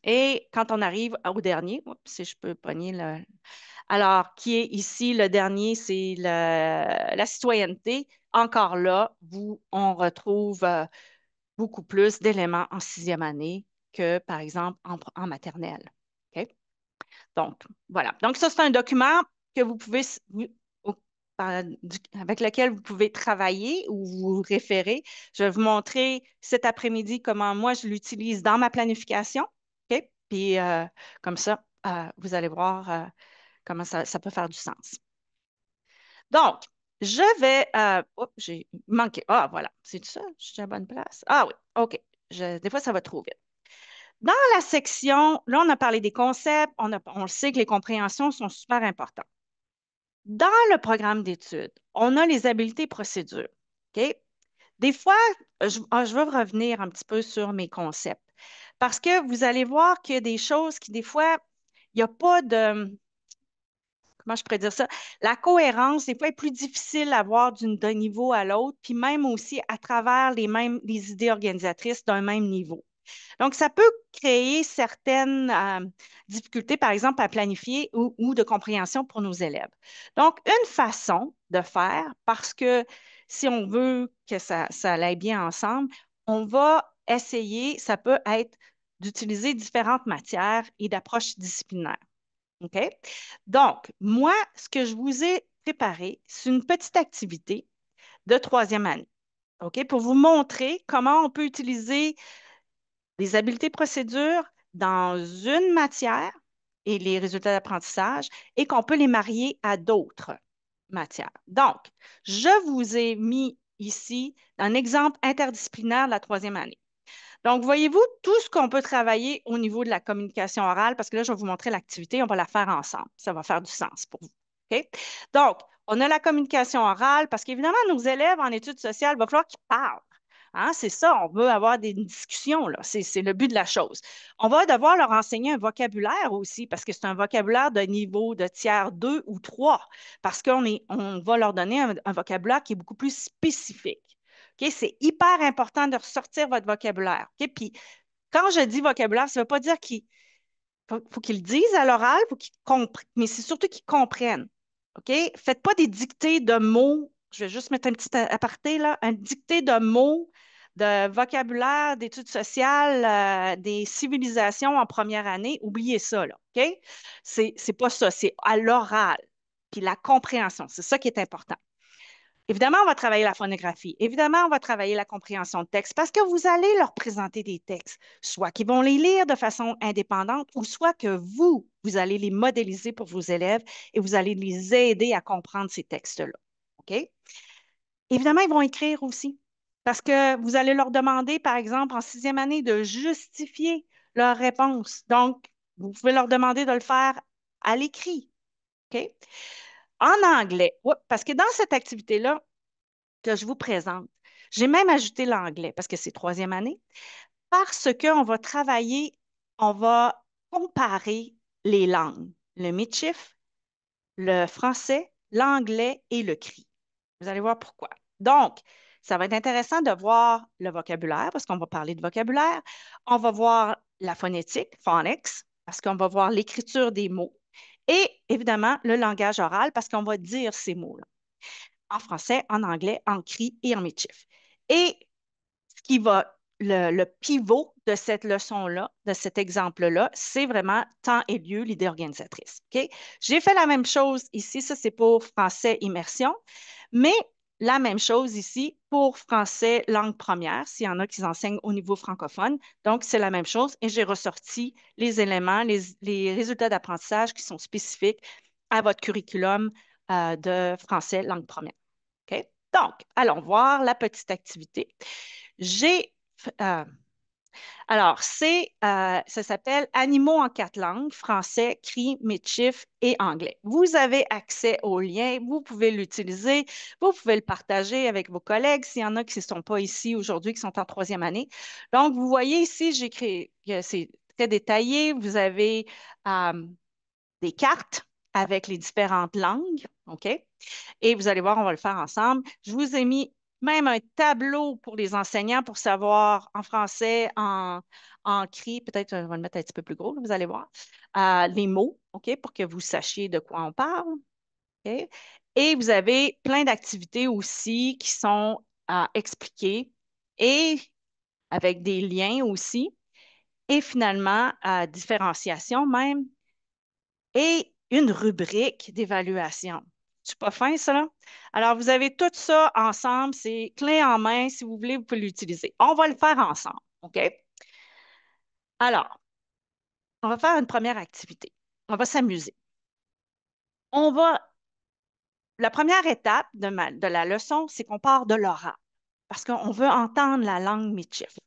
Et quand on arrive au dernier, oups, si je peux pogner le... Alors, qui est ici le dernier, c'est la citoyenneté. Encore là, on retrouve beaucoup plus d'éléments en sixième année que, par exemple, en maternelle. OK? Donc, voilà. Donc, ça, c'est un document que vous pouvez, au- avec lequel vous pouvez travailler ou vous référer. Je vais vous montrer cet après-midi comment moi, je l'utilise dans ma planification. OK? Puis, comme ça, vous allez voir comment ça peut faire du sens. Donc, je vais. Oups, j'ai manqué. Ah, voilà. C'est ça? Je suis à la bonne place? Ah oui, OK. Des fois, ça va trop vite. Dans la section, là, on a parlé des concepts, on le sait que les compréhensions sont super importantes. Dans le programme d'études, on a les habiletés et procédures. OK? Des fois, je veux revenir un petit peu sur mes concepts parce que vous allez voir qu'il y a des choses qui, des fois, il n'y a pas de, comment je pourrais dire ça? La cohérence, des fois, est plus difficile à voir d'un niveau à l'autre, puis même aussi à travers les idées organisatrices d'un même niveau. Donc, ça peut créer certaines difficultés, par exemple, à planifier ou de compréhension pour nos élèves. Donc, une façon de faire, parce que si on veut que ça aille bien ensemble, on va essayer, ça peut être d'utiliser différentes matières et d'approches disciplinaires. OK? Donc, moi, ce que je vous ai préparé, c'est une petite activité de troisième année. OK? Pour vous montrer comment on peut utiliser les habiletés procédures dans une matière et les résultats d'apprentissage et qu'on peut les marier à d'autres matières. Donc, je vous ai mis ici un exemple interdisciplinaire de la troisième année. Donc, voyez-vous tout ce qu'on peut travailler au niveau de la communication orale, parce que là, je vais vous montrer l'activité, on va la faire ensemble. Ça va faire du sens pour vous. OK? Donc, on a la communication orale, parce qu'évidemment, nos élèves en études sociales, il va falloir qu'ils parlent. Hein, c'est ça, on veut avoir des discussions, là. C'est le but de la chose. On va devoir leur enseigner un vocabulaire aussi, parce que c'est un vocabulaire de niveau de tiers 2 ou 3, parce on va leur donner un vocabulaire qui est beaucoup plus spécifique. OK? C'est hyper important de ressortir votre vocabulaire. OK? Puis, quand je dis vocabulaire, ça ne veut pas dire faut qu'ils le disent à l'oral, mais c'est surtout qu'ils comprennent. OK? Faites pas des dictées de mots. Je vais juste mettre un petit aparté là. Un dictée de mots, de vocabulaire, d'études sociales, des civilisations en première année. Oubliez ça, là. OK? C'est pas ça. C'est à l'oral. Puis la compréhension. C'est ça qui est important. Évidemment, on va travailler la phonographie. Évidemment, on va travailler la compréhension de texte parce que vous allez leur présenter des textes, soit qu'ils vont les lire de façon indépendante ou soit que vous allez les modéliser pour vos élèves et vous allez les aider à comprendre ces textes-là. OK? Évidemment, ils vont écrire aussi parce que vous allez leur demander, par exemple, en sixième année, de justifier leur réponse. Donc, vous pouvez leur demander de le faire à l'écrit. OK? En anglais, parce que dans cette activité-là, que je vous présente. J'ai même ajouté l'anglais parce que c'est troisième année, parce qu'on va travailler, on va comparer les langues, le Michif, le français, l'anglais et le cri. Vous allez voir pourquoi. Donc, ça va être intéressant de voir le vocabulaire parce qu'on va parler de vocabulaire. On va voir la phonétique, phonics, parce qu'on va voir l'écriture des mots. Et évidemment, le langage oral parce qu'on va dire ces mots-là en français, en anglais, en cri et en métif. Et ce qui va, le pivot de cette leçon-là, de cet exemple-là, c'est vraiment temps et lieu, l'idée organisatrice. OK? J'ai fait la même chose ici, ça c'est pour français immersion, mais la même chose ici pour français langue première, s'il y en a qui enseignent au niveau francophone. Donc, c'est la même chose et j'ai ressorti les éléments, les résultats d'apprentissage qui sont spécifiques à votre curriculum de français langue première. OK? Donc, allons voir la petite activité. J'ai, euh, alors, ça s'appelle Animaux en quatre langues, français, cri, métif et anglais. Vous avez accès au lien, vous pouvez l'utiliser, vous pouvez le partager avec vos collègues s'il y en a qui ne sont pas ici aujourd'hui, qui sont en troisième année. Donc, vous voyez ici, j'ai créé, c'est très détaillé. Vous avez des cartes avec les différentes langues, OK? Et vous allez voir, on va le faire ensemble. Je vous ai mis même un tableau pour les enseignants pour savoir en français, en cri, peut-être on va le mettre un petit peu plus gros, là, vous allez voir, les mots, OK, pour que vous sachiez de quoi on parle. OK? Et vous avez plein d'activités aussi qui sont expliquées et avec des liens aussi. Et finalement, différenciation même et une rubrique d'évaluation. C'est pas fin, ça, là? Alors, vous avez tout ça ensemble. C'est clé en main. Si vous voulez, vous pouvez l'utiliser. On va le faire ensemble. OK? Alors, on va faire une première activité. On va s'amuser. On va. La première étape de la leçon, c'est qu'on part de l'oral parce qu'on veut entendre la langue Michif.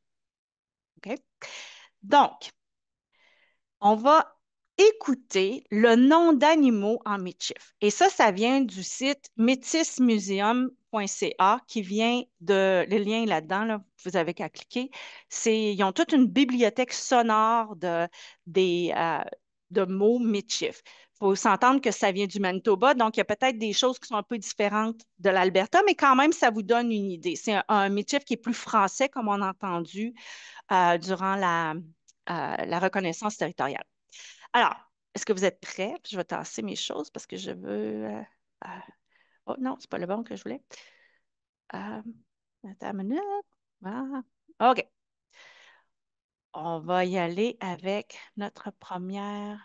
OK? Donc, on va écouter le nom d'animaux en Michif. Et ça vient du site métismuseum.ca qui vient le lien là-dedans, là, vous avez qu'à cliquer. Ils ont toute une bibliothèque sonore de mots Michif. Il faut s'entendre que ça vient du Manitoba, donc il y a peut-être des choses qui sont un peu différentes de l'Alberta, mais quand même, ça vous donne une idée. C'est un Michif qui est plus français, comme on a entendu durant la reconnaissance territoriale. Alors, est-ce que vous êtes prêts? Je vais tasser mes choses parce que je veux. Euh, oh non, c'est pas le bon que je voulais. Euh, attends une minute. Voilà. OK. On va y aller avec notre première.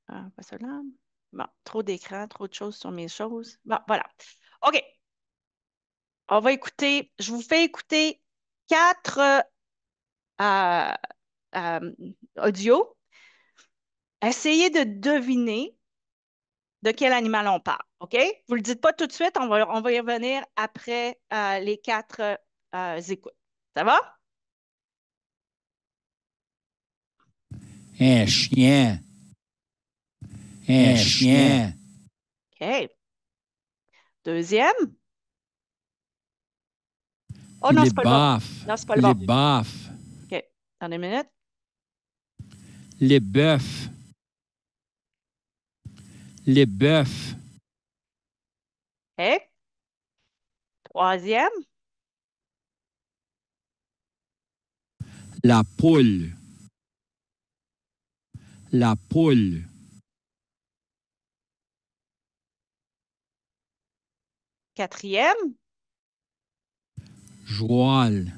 Pas cela. Bon, trop d'écran, trop de choses sur mes choses. Bon, voilà. OK. On va écouter. Je vous fais écouter quatre euh, euh, audios. Essayez de deviner de quel animal on parle. OK? Vous ne le dites pas tout de suite, on va y revenir après les quatre écoutes. Ça va? Un chien. Un chien. OK. Deuxième. Oh non, Il est c'est pas le bon. baf. Non, c'est pas le Il est bon. baf. OK. Attendez une minute. Les bœufs. Les bœufs. OK. Troisième. La poule. La poule. Quatrième, Joual.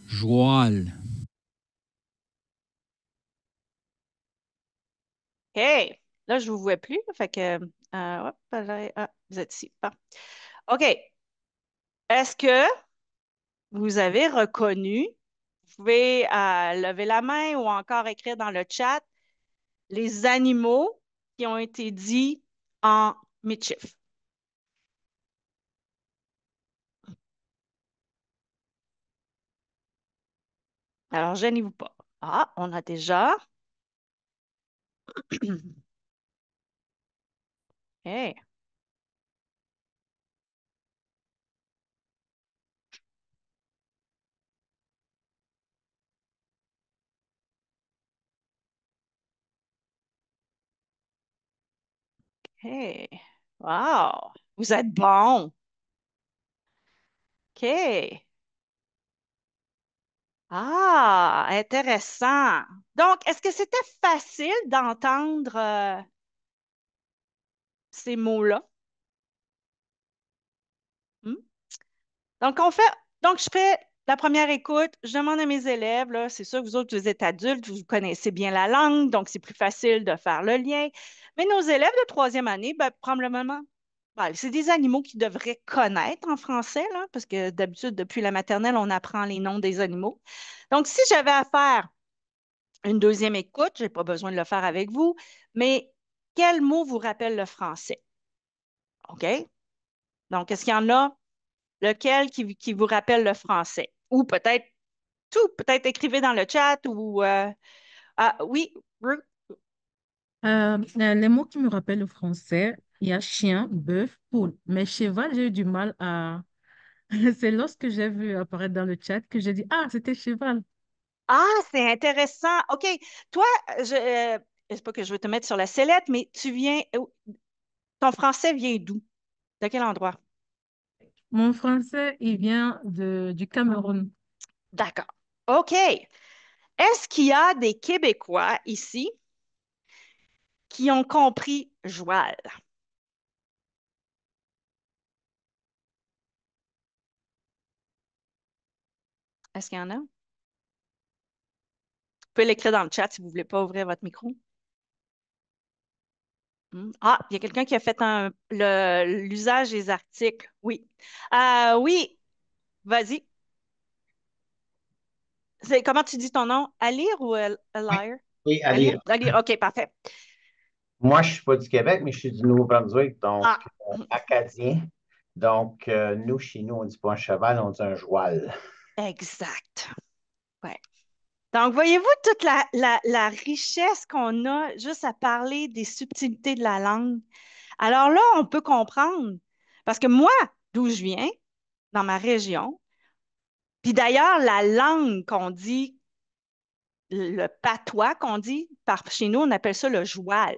Joual. OK. Là, je ne vous vois plus. Fait que, hop, vous êtes ici. Bon. OK. Est-ce que vous avez reconnu, vous pouvez lever la main ou encore écrire dans le chat les animaux qui ont été dits en mid-chiffre? Alors, gênez-vous pas. Ah, on a déjà. OK. OK. Wow. Vous êtes bon. OK. Ah, intéressant. Donc, est-ce que c'était facile d'entendre ces mots-là? Hmm? Donc, donc, je fais la première écoute. Je demande à mes élèves, là, c'est sûr que vous autres, vous êtes adultes, vous connaissez bien la langue, donc c'est plus facile de faire le lien. Mais nos élèves de troisième année, ben, probablement, ben, c'est des animaux qu'ils devraient connaître en français, là, parce que d'habitude, depuis la maternelle, on apprend les noms des animaux. Donc, si j'avais à faire une deuxième écoute, je n'ai pas besoin de le faire avec vous, mais quel mot vous rappelle le français? OK? Donc, est-ce qu'il y en a lequel qui vous rappelle le français? Ou peut-être tout, peut-être écrivez dans le chat ou ah, oui, Ruth. Les mots qui me rappellent le français, il y a chien, bœuf, poule. Mais cheval, j'ai eu du mal à... C'est lorsque j'ai vu apparaître dans le chat que j'ai dit, ah, c'était cheval. Ah, c'est intéressant. OK. Toi, c'est pas que je veux te mettre sur la sellette, mais ton français vient d'où? De quel endroit? Mon français, il vient du Cameroun. D'accord. OK. Est-ce qu'il y a des Québécois ici qui ont compris joual? Est-ce qu'il y en a? Vous pouvez l'écrire dans le chat si vous ne voulez pas ouvrir votre micro. Ah, il y a quelqu'un qui a fait l'usage des articles. Oui. Oui, vas-y. Comment tu dis ton nom? Alire ou Oui, Alire? oui, à Alire? lire. Alire, OK, parfait. Moi, je ne suis pas du Québec, mais je suis du Nouveau-Brunswick, donc Ah, acadien. Donc, nous, chez nous, on ne dit pas un cheval, on dit un joual. exact. Ouais. Donc, voyez-vous toute la richesse qu'on a juste à parler des subtilités de la langue? Alors là, on peut comprendre. Parce que moi, d'où je viens, dans ma région, puis d'ailleurs, la langue qu'on dit, le patois qu'on dit, par chez nous, on appelle ça le joual.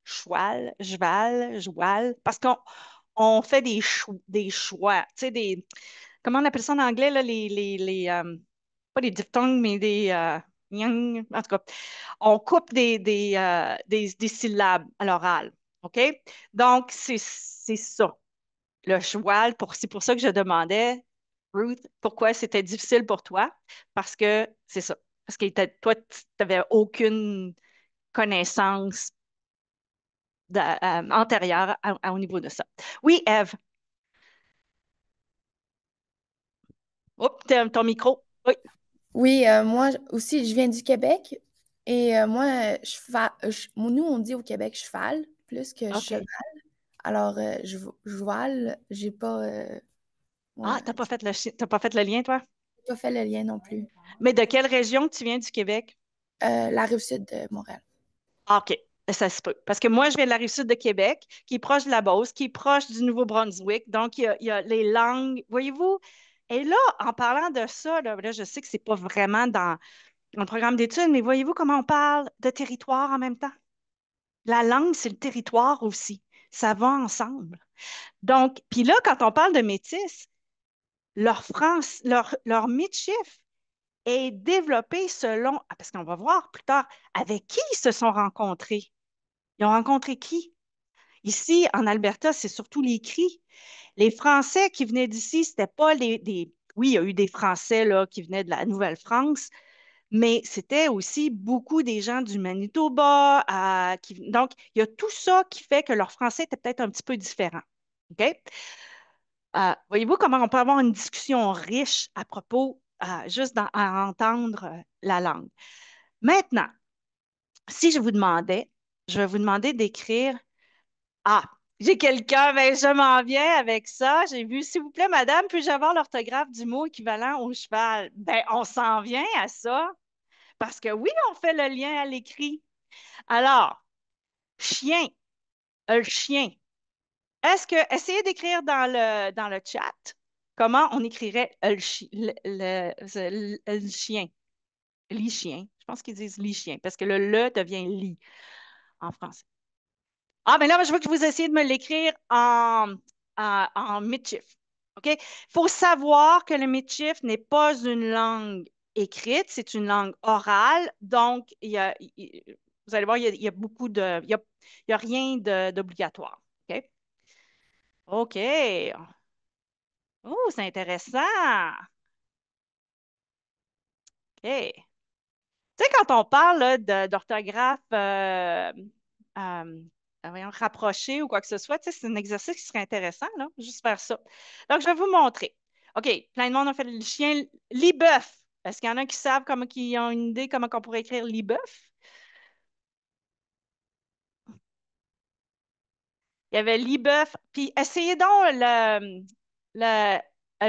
Choual, cheval, joual. Parce qu'on fait des choix. Tu sais, comment on appelle ça en anglais, là, pas des diphtongues, mais des, en tout cas, on coupe des syllabes à l'oral. OK? Donc, c'est ça. Le joual, c'est pour ça que je demandais, Ruth, pourquoi c'était difficile pour toi? Parce que c'est ça. Parce que toi, tu n'avais aucune connaissance antérieure au niveau de ça. Oui, Eve. Oups, ton micro. Oui. Oui, moi aussi, je viens du Québec et moi, nous, on dit au Québec cheval plus que cheval. OK. Alors, cheval, j'ai pas, ouais, Ah, t'as pas fait le lien, toi? j'ai pas fait le lien non plus. Mais de quelle région tu viens du Québec? La rive sud de Montréal. Ah, OK. Ça se peut. Parce que moi, je viens de la rive sud de Québec, qui est proche de la Beauce, qui est proche du Nouveau-Brunswick. Donc, il y a les langues. Voyez-vous? Et là, en parlant de ça, là, je sais que c'est pas vraiment dans le programme d'études, mais voyez-vous comment on parle de territoire en même temps? La langue, c'est le territoire aussi. Ça va ensemble. Donc, puis là, quand on parle de métis, leur France, leur mid-chiffre est développée selon, parce qu'on va voir plus tard, avec qui ils se sont rencontrés. Ils ont rencontré qui? Ici, en Alberta, c'est surtout les cris. Les Français qui venaient d'ici, c'était pas Oui, il y a eu des Français là, qui venaient de la Nouvelle-France, mais c'était aussi beaucoup des gens du Manitoba. Donc, il y a tout ça qui fait que leur français était peut-être un petit peu différent. OK? Voyez-vous comment on peut avoir une discussion riche à propos, juste à entendre la langue. Maintenant, si je vous demandais, je vais vous demander d'écrire Ah, j'ai quelqu'un, ben je m'en viens avec ça. J'ai vu, s'il vous plaît, madame, puis-je avoir l'orthographe du mot équivalent au cheval? Ben, on s'en vient à ça, parce que oui, on fait le lien à l'écrit. Alors, chien, le chien. Essayez d'écrire dans le chat comment on écrirait le chien. Lit-chien. Je pense qu'ils disent lit-chien, parce que le devient lit en français. Ah, mais là, je veux que vous essayiez de me l'écrire en Michif. OK? Il faut savoir que le Michif n'est pas une langue écrite, c'est une langue orale. Donc, vous allez voir, il y a beaucoup de. Il y a rien d'obligatoire. OK? OK. Oh, c'est intéressant. OK. Tu sais, quand on parle là, d'orthographe euh, voyons, rapprochée ou quoi que ce soit, tu sais, c'est un exercice qui serait intéressant, là, juste faire ça. Donc, je vais vous montrer. OK, plein de monde a fait le chien Libeuf. Est-ce qu'il y en a qui savent comment, qui ont une idée comment on pourrait écrire Libeuf? Il y avait Libeuf. Puis essayez donc le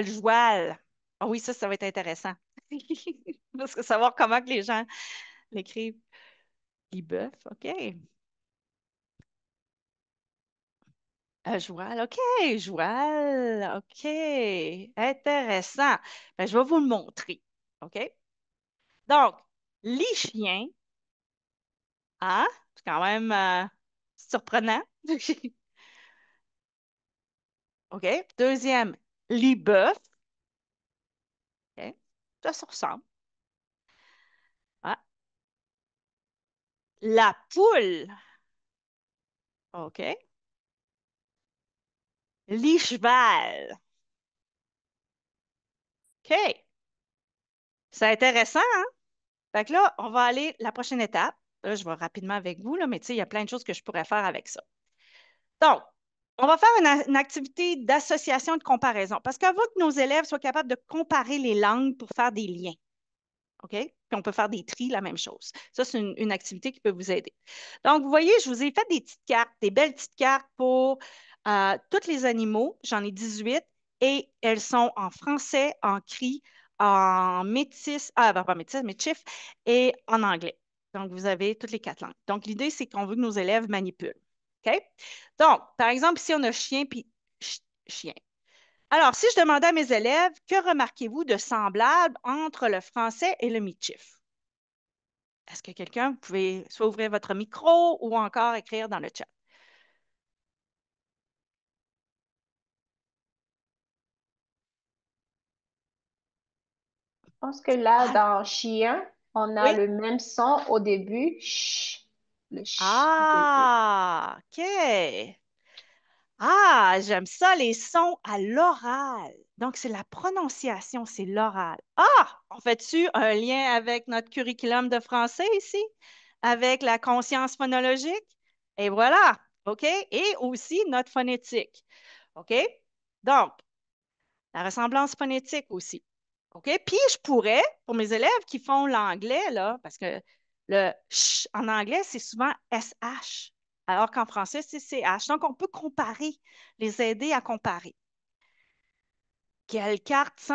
joual. Ah oui, ça va être intéressant. Parce que savoir comment que les gens l'écrivent. Libeuf, OK. Joual, OK, Joual, OK. Intéressant. Ben, je vais vous le montrer. OK? Donc, les chiens, hein? C'est quand même surprenant. OK? Deuxième, les bœufs. OK? Ça se ressemble. Ah, la poule. OK? Les chevals. OK? C'est intéressant, hein? Fait que là, on va aller la prochaine étape. Là, je vais rapidement avec vous, là, mais tu sais, il y a plein de choses que je pourrais faire avec ça. Donc, on va faire une activité d'association et de comparaison parce qu'on veut que nos élèves soient capables de comparer les langues pour faire des liens. OK? Puis on peut faire des tris, la même chose. Ça, c'est une activité qui peut vous aider. Donc, vous voyez, je vous ai fait des petites cartes, des belles petites cartes pour tous les animaux. J'en ai 18 et elles sont en français, en cri, en métis, pas métis, mais chiffre et en anglais. Donc, vous avez toutes les quatre langues. Donc, l'idée, c'est qu'on veut que nos élèves manipulent. OK? Donc, par exemple, ici, on a chien puis chien. Alors, si je demandais à mes élèves, que remarquez-vous de semblable entre le français et le michif? Est-ce que quelqu'un, vous pouvez soit ouvrir votre micro ou encore écrire dans le chat? Je pense que là, Ah, dans chien, on a oui. le même son au début. Ch, le ch au début. Ah, OK. Ah, j'aime ça, les sons à l'oral. Donc, c'est la prononciation, c'est l'oral. Ah, on fait-tu un lien avec notre curriculum de français ici? Avec la conscience phonologique? Et voilà, OK? Et aussi notre phonétique. OK? Donc, la ressemblance phonétique aussi. OK? Puis, je pourrais, pour mes élèves qui font l'anglais, là, parce que le ch en anglais, c'est souvent SH, alors qu'en français, c'est CH. Donc, on peut comparer, les aider à comparer. Quelle carte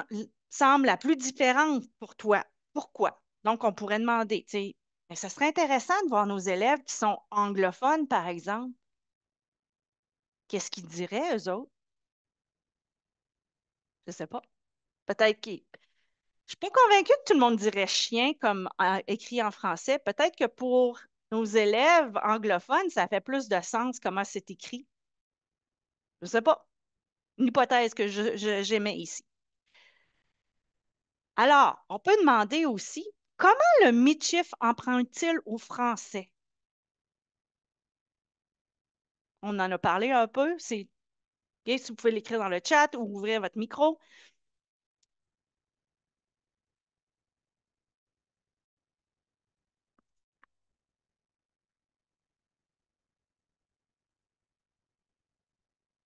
semble la plus différente pour toi? Pourquoi? Donc, on pourrait demander, tu sais, mais ce serait intéressant de voir nos élèves qui sont anglophones, par exemple. Qu'est-ce qu'ils diraient, eux autres? Je ne sais pas. Peut-être qu'ils Je suis pas convaincue que tout le monde dirait chien comme écrit en français. Peut-être que pour nos élèves anglophones, ça fait plus de sens comment c'est écrit. Je sais pas. Une hypothèse que j'émets ici. Alors, on peut demander aussi, comment le midshif emprunte-t-il au français? On en a parlé un peu. C'est, OK, si vous pouvez l'écrire dans le chat ou ouvrir votre micro.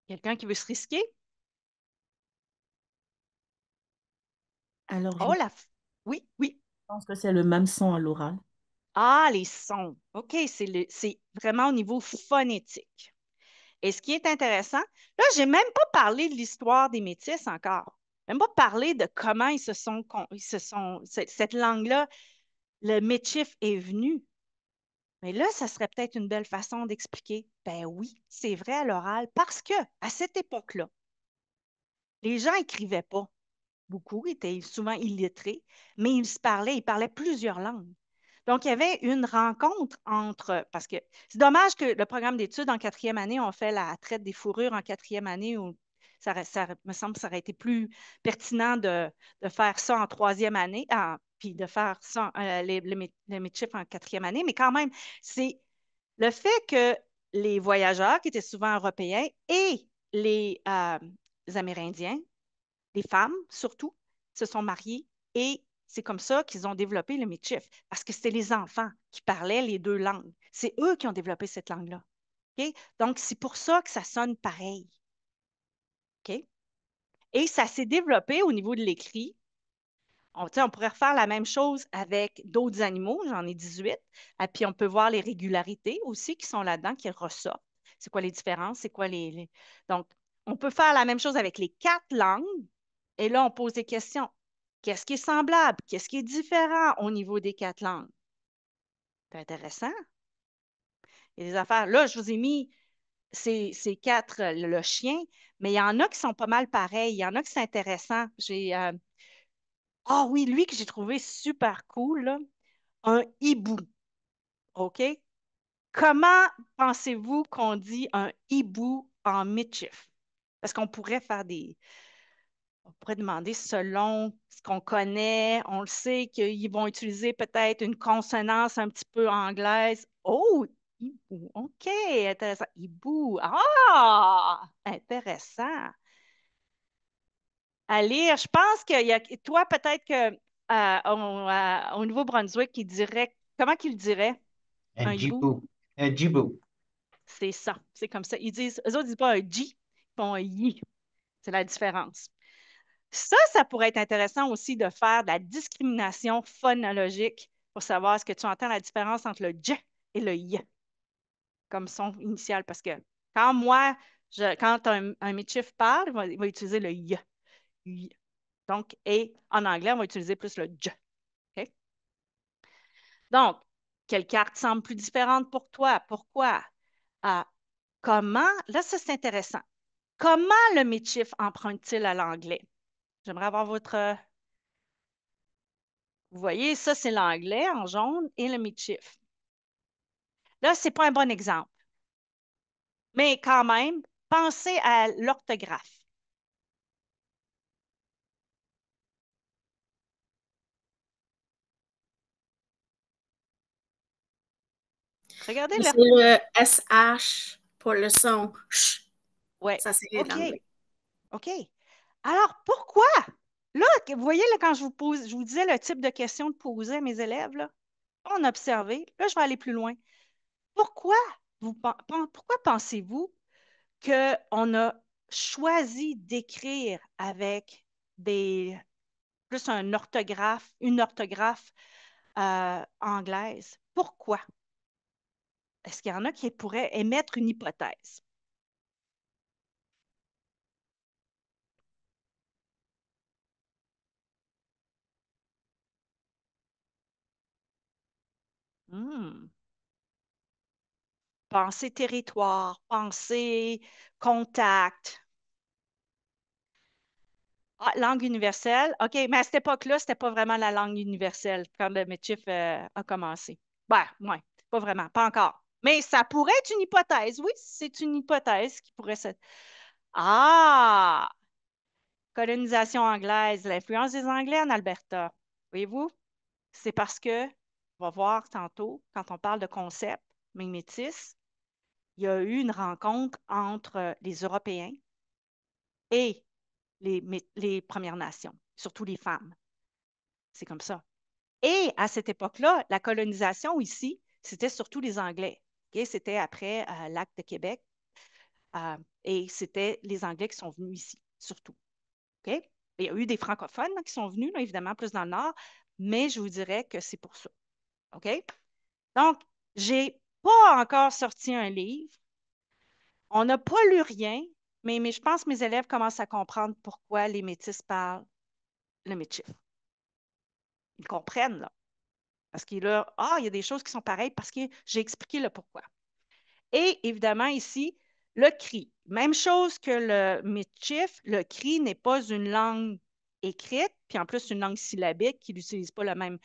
Quelqu'un qui veut se risquer? Alors, je Oh, oui, oui. pense que c'est le même son à l'oral. Ah, les sons. OK, c'est vraiment au niveau phonétique. Et ce qui est intéressant, là, j'ai même pas parlé de l'histoire des Métis encore. Même pas parlé de comment cette langue-là, le métis est venu. Mais là, ça serait peut-être une belle façon d'expliquer. Ben oui, c'est vrai à l'oral, parce que à cette époque-là, les gens n'écrivaient pas beaucoup, étaient souvent illettrés, mais ils parlaient plusieurs langues. Donc, il y avait une rencontre entre, parce que c'est dommage que le programme d'études en quatrième année, on fait la traite des fourrures en quatrième année, où ça me semble que ça aurait été plus pertinent de faire ça en troisième année, puis de faire ça, le midship en quatrième année, mais quand même, c'est le fait que les voyageurs, qui étaient souvent européens, et les Amérindiens, les femmes surtout, se sont mariées et c'est comme ça qu'ils ont développé le midship parce que c'était les enfants qui parlaient les deux langues. C'est eux qui ont développé cette langue-là. OK? Donc, c'est pour ça que ça sonne pareil. OK? Et ça s'est développé au niveau de l'écrit. On pourrait refaire la même chose avec d'autres animaux, j'en ai 18. Et puis, on peut voir les régularités aussi qui sont là-dedans, qui ressortent. C'est quoi les différences? C'est quoi Donc, on peut faire la même chose avec les quatre langues. Et là, on pose des questions. Qu'est-ce qui est semblable? Qu'est-ce qui est différent au niveau des quatre langues? C'est intéressant. Il y a des affaires. Là, je vous ai mis ces quatre, le chien, mais il y en a qui sont pas mal pareils. Il y en a qui sont intéressants. Ah oui, lui que j'ai trouvé super cool, là, un hibou. OK? Comment pensez-vous qu'on dit un hibou en midship? Parce qu'on pourrait faire on pourrait demander selon ce qu'on connaît. On le sait qu'ils vont utiliser peut-être une consonance un petit peu anglaise. Oh, hibou. OK, intéressant. Hibou. Ah, intéressant. À lire, je pense qu'il y a, toi, peut-être que au Nouveau-Brunswick, il dirait, comment qu'il dirait un Un hibou? jibou. Un jibou. C'est ça, c'est comme ça. Ils disent, eux autres, ils disent pas un J, ils font un yi. C'est la différence. Ça pourrait être intéressant aussi de faire de la discrimination phonologique pour savoir est-ce que tu entends la différence entre le j et le y comme son initial. Parce que quand moi, quand un midship parle, il va utiliser le y. Y. Donc, et en anglais, on va utiliser plus le j. OK? Donc, quelle carte semble plus différente pour toi? Pourquoi? Ah, comment, là, ça c'est intéressant. Comment le midship emprunte-t-il à l'anglais? J'aimerais avoir vous voyez, ça, c'est l'anglais en jaune et le midship. Là, ce n'est pas un bon exemple. Mais quand même, pensez à l'orthographe. Regardez C'est là. le SH pour le son. Ch. Oui. Ça, c'est OK. l'anglais. OK. Alors, pourquoi? Là, vous voyez, là, quand je vous disais le type de questions de poser à mes élèves, là, on a observé. Là, je vais aller plus loin. Pourquoi pourquoi pensez-vous qu'on a choisi d'écrire avec plus une orthographe anglaise? Pourquoi? Est-ce qu'il y en a qui pourraient émettre une hypothèse? Hmm. Pensée territoire, pensée contact. Ah, langue universelle. OK, mais à cette époque-là, c'était pas vraiment la langue universelle quand le métier a commencé. Ben, ouais, pas vraiment, pas encore. Mais ça pourrait être une hypothèse. Oui, c'est une hypothèse qui pourrait se. Ah! colonisation anglaise, l'influence des Anglais en Alberta. Voyez-vous, c'est parce que, on va voir tantôt, quand on parle de concept, mais métis, il y a eu une rencontre entre les Européens et les Premières Nations, surtout les femmes. C'est comme ça. Et à cette époque-là, la colonisation ici, c'était surtout les Anglais. OK? C'était après l'acte de Québec. Et c'était les Anglais qui sont venus ici, surtout. OK? Il y a eu des francophones là, qui sont venus, là, évidemment, plus dans le nord, mais je vous dirais que c'est pour ça. OK? Donc, j'ai pas encore sorti un livre. On n'a pas lu rien, mais je pense que mes élèves commencent à comprendre pourquoi les Métis parlent le métis. Ils comprennent, là. Parce qu'il là, il y a des choses qui sont pareilles parce que j'ai expliqué le pourquoi. Et évidemment, ici, le cri. Même chose que le michif, le cri n'est pas une langue écrite, puis en plus, une langue syllabique qui n'utilise pas la même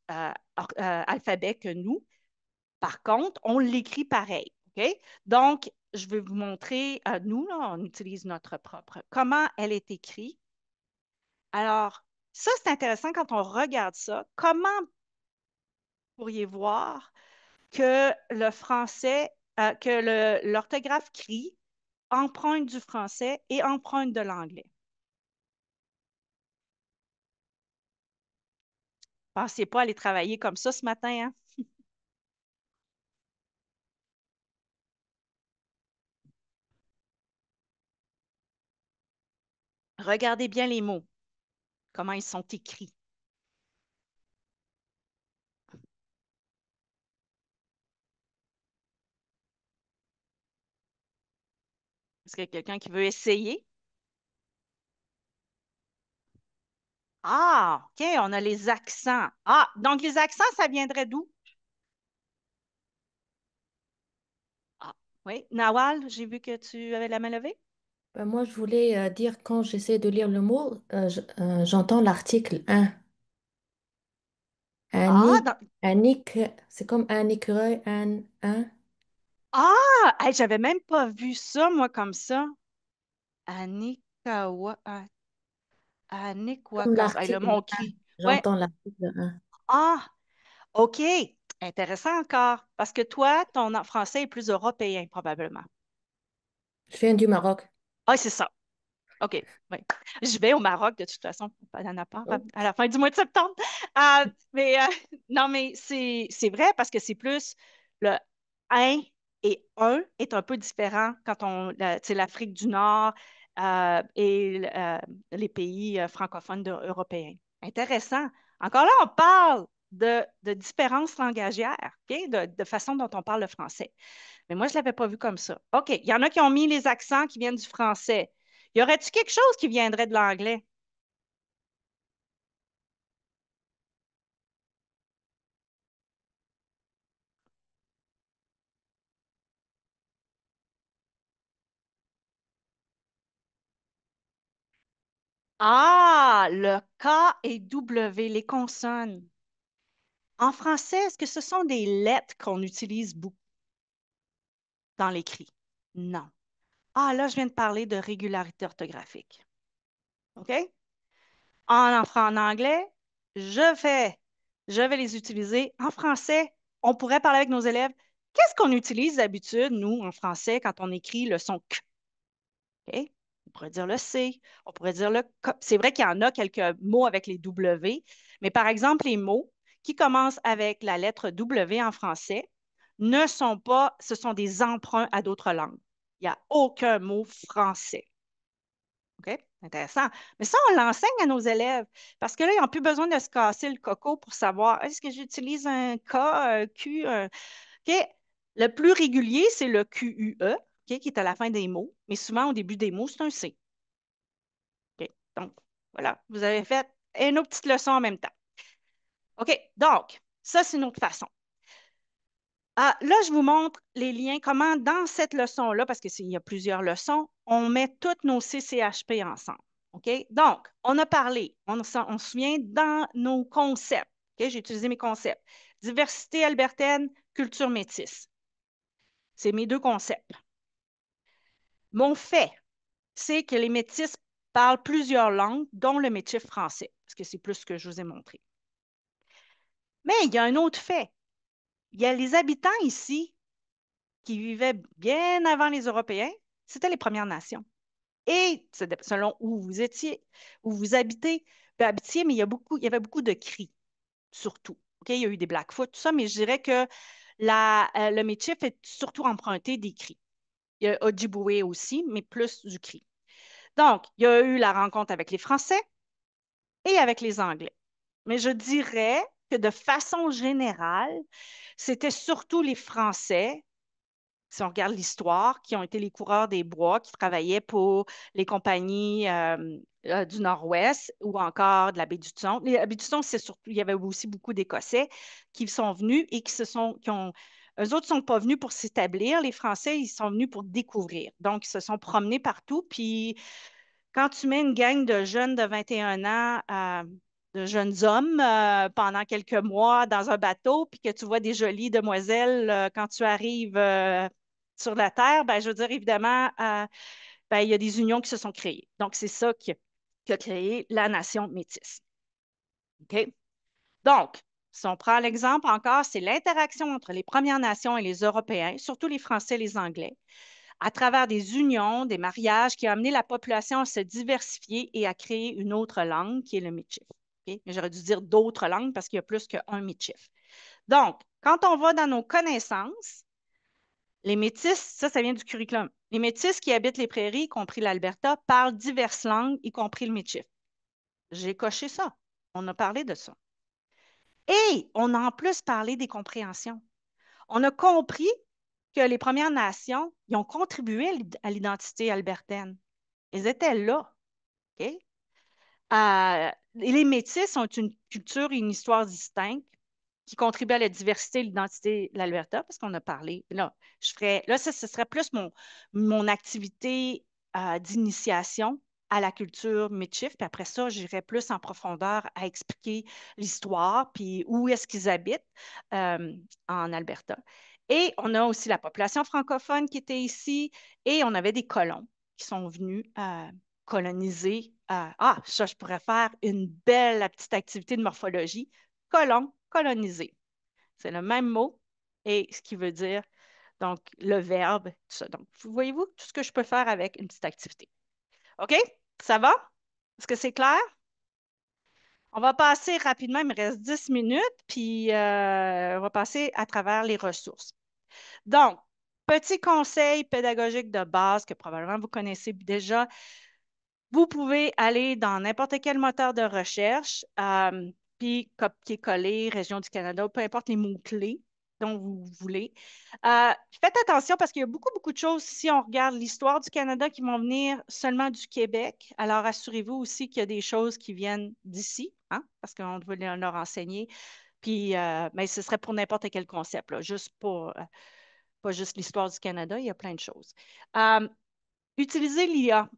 alphabet que nous. Par contre, on l'écrit pareil. OK? Donc, je vais vous montrer, nous, là, on utilise notre propre. Comment elle est écrite. Alors, ça, c'est intéressant quand on regarde ça. Comment pourriez voir que le français, que l'orthographe crie emprunte du français et emprunte de l'anglais. Pensez pas aller travailler comme ça ce matin, hein? Regardez bien les mots, comment ils sont écrits. Est-ce qu'il y a quelqu'un qui veut essayer? Ah, OK, on a les accents. Ah, donc les accents, ça viendrait d'où? Ah, oui. Nawal, j'ai vu que tu avais la main levée. Ben, moi, je voulais dire, quand j'essaie de lire le mot, j'entends l'article un. Un, Ah, i- un c'est comme un écureuil, un. hey, j'avais même pas vu ça, moi, comme ça. Anikawa, Comme Anikwaka. Hey, le l'article mot un. crie. Ouais. J'entends l'article un. Ah, OK. Intéressant encore. Parce que toi, ton français est plus européen, probablement. Je viens du Maroc. Ah, c'est ça. OK. Oui. Je vais au Maroc, de toute façon, pas d'en appart, Oh. à la fin du mois de septembre. Euh, mais non, mais c'est vrai parce que c'est plus le un et un est un peu différent quand tu sais, l'Afrique du Nord et les pays francophones européens. Intéressant. Encore là, on parle de différences langagières, OK? De façon dont on parle le français. Mais moi, je ne l'avais pas vu comme ça. OK, il y en a qui ont mis les accents qui viennent du français. Y aurait-tu quelque chose qui viendrait de l'anglais? Ah, le K et W, les consonnes. En français, est-ce que ce sont des lettres qu'on utilise beaucoup dans l'écrit? Non. Ah, là, je viens de parler de régularité orthographique. OK? En anglais, je je vais les utiliser. En français, on pourrait parler avec nos élèves. Qu'est-ce qu'on utilise d'habitude, nous, en français, quand on écrit le son K? OK? On pourrait dire le C, on pourrait dire le K. C'est vrai qu'il y en a quelques mots avec les W, mais par exemple, les mots qui commencent avec la lettre W en français ne sont pas, ce sont des emprunts à d'autres langues. Il n'y a aucun mot français. OK? Intéressant. Mais ça, on l'enseigne à nos élèves parce que là, ils n'ont plus besoin de se casser le coco pour savoir est-ce que j'utilise un K, un Q, un... OK? Le plus régulier, c'est le QUE, OK, qui est à la fin des mots, mais souvent au début des mots, c'est un C. OK? Donc, voilà, vous avez fait une autre petite leçon en même temps. OK? Donc, ça, c'est une autre façon. Ah, là, je vous montre les liens, comment dans cette leçon-là, parce qu'il y a plusieurs leçons, on met toutes nos CCHP ensemble. OK? Donc, on a parlé, on se souvient dans nos concepts. OK? J'ai utilisé mes concepts. Diversité albertaine, culture métisse. C'est mes deux concepts. Mon fait. c'est que les Métis parlent plusieurs langues, dont le métis français, parce que c'est plus ce que je vous ai montré. Mais il y a un autre fait. Il y a les habitants ici qui vivaient bien avant les Européens, c'était les Premières Nations. Et selon où vous étiez, où vous habitiez, mais il y avait beaucoup de cris, surtout. OK? Il y a eu des Blackfoot, tout ça, mais je dirais que le métis est surtout emprunté des cris. Il y a Ojibwe aussi, mais plus du cri. Donc, il y a eu la rencontre avec les Français et avec les Anglais. Mais je dirais que de façon générale, c'était surtout les Français, si on regarde l'histoire, qui ont été les coureurs des bois, qui travaillaient pour les compagnies du Nord-Ouest ou encore de la baie du Thon. La baie du Thon, c'est surtout, il y avait aussi beaucoup d'Écossais qui sont venus et eux autres ne sont pas venus pour s'établir. Les Français, ils sont venus pour découvrir. Donc, ils se sont promenés partout. Puis, quand tu mets une gang de jeunes de 21 ans, de jeunes hommes, pendant quelques mois dans un bateau, puis que tu vois des jolies demoiselles quand tu arrives sur la Terre, ben, je veux dire, évidemment, ben, il y a des unions qui se sont créées. Donc, c'est ça qui a créé la nation métisse. OK? Donc, si on prend l'exemple encore, c'est l'interaction entre les Premières Nations et les Européens, surtout les Français et les Anglais, à travers des unions, des mariages, qui a amené la population à se diversifier et à créer une autre langue, qui est le Michif. Okay? Mais j'aurais dû dire d'autres langues parce qu'il y a plus qu'un Michif. Donc, quand on va dans nos connaissances, les Métis, ça vient du curriculum. Les Métis qui habitent les prairies, y compris l'Alberta, parlent diverses langues, y compris le Michif. J'ai coché ça. On a parlé de ça. Et on a en plus parlé des compréhensions. On a compris que les Premières Nations, ils ont contribué à l'identité albertaine. Ils étaient là. OK? Et les Métis ont une culture et une histoire distinctes qui contribuent à la diversité et l'identité de l'Alberta, parce qu'on a parlé. Là, ce serait plus mon activité d'initiation à la culture Michif. Puis après ça, j'irais plus en profondeur à expliquer l'histoire, puis où est-ce qu'ils habitent en Alberta. Et on a aussi la population francophone qui était ici, et on avait des colons qui sont venus coloniser. Ça, je pourrais faire une belle petite activité de morphologie. Colon, coloniser. C'est le même mot et ce qui veut dire, donc, le verbe, tout ça. Donc, voyez-vous tout ce que je peux faire avec une petite activité. OK? Ça va? Est-ce que c'est clair? On va passer rapidement, il me reste 10 minutes, puis on va passer à travers les ressources. Donc, petit conseil pédagogique de base que probablement vous connaissez déjà. Vous pouvez aller dans n'importe quel moteur de recherche, puis copier-coller, Région du Canada, peu importe les mots-clés dont vous voulez. Faites attention parce qu'il y a beaucoup, beaucoup de choses, si on regarde l'histoire du Canada, qui vont venir seulement du Québec. Alors, assurez-vous aussi qu'il y a des choses qui viennent d'ici, hein, parce qu'on doit leur enseigner. Puis, mais ce serait pour n'importe quel concept, là, juste pas juste l'histoire du Canada, il y a plein de choses. Utilisez l'IA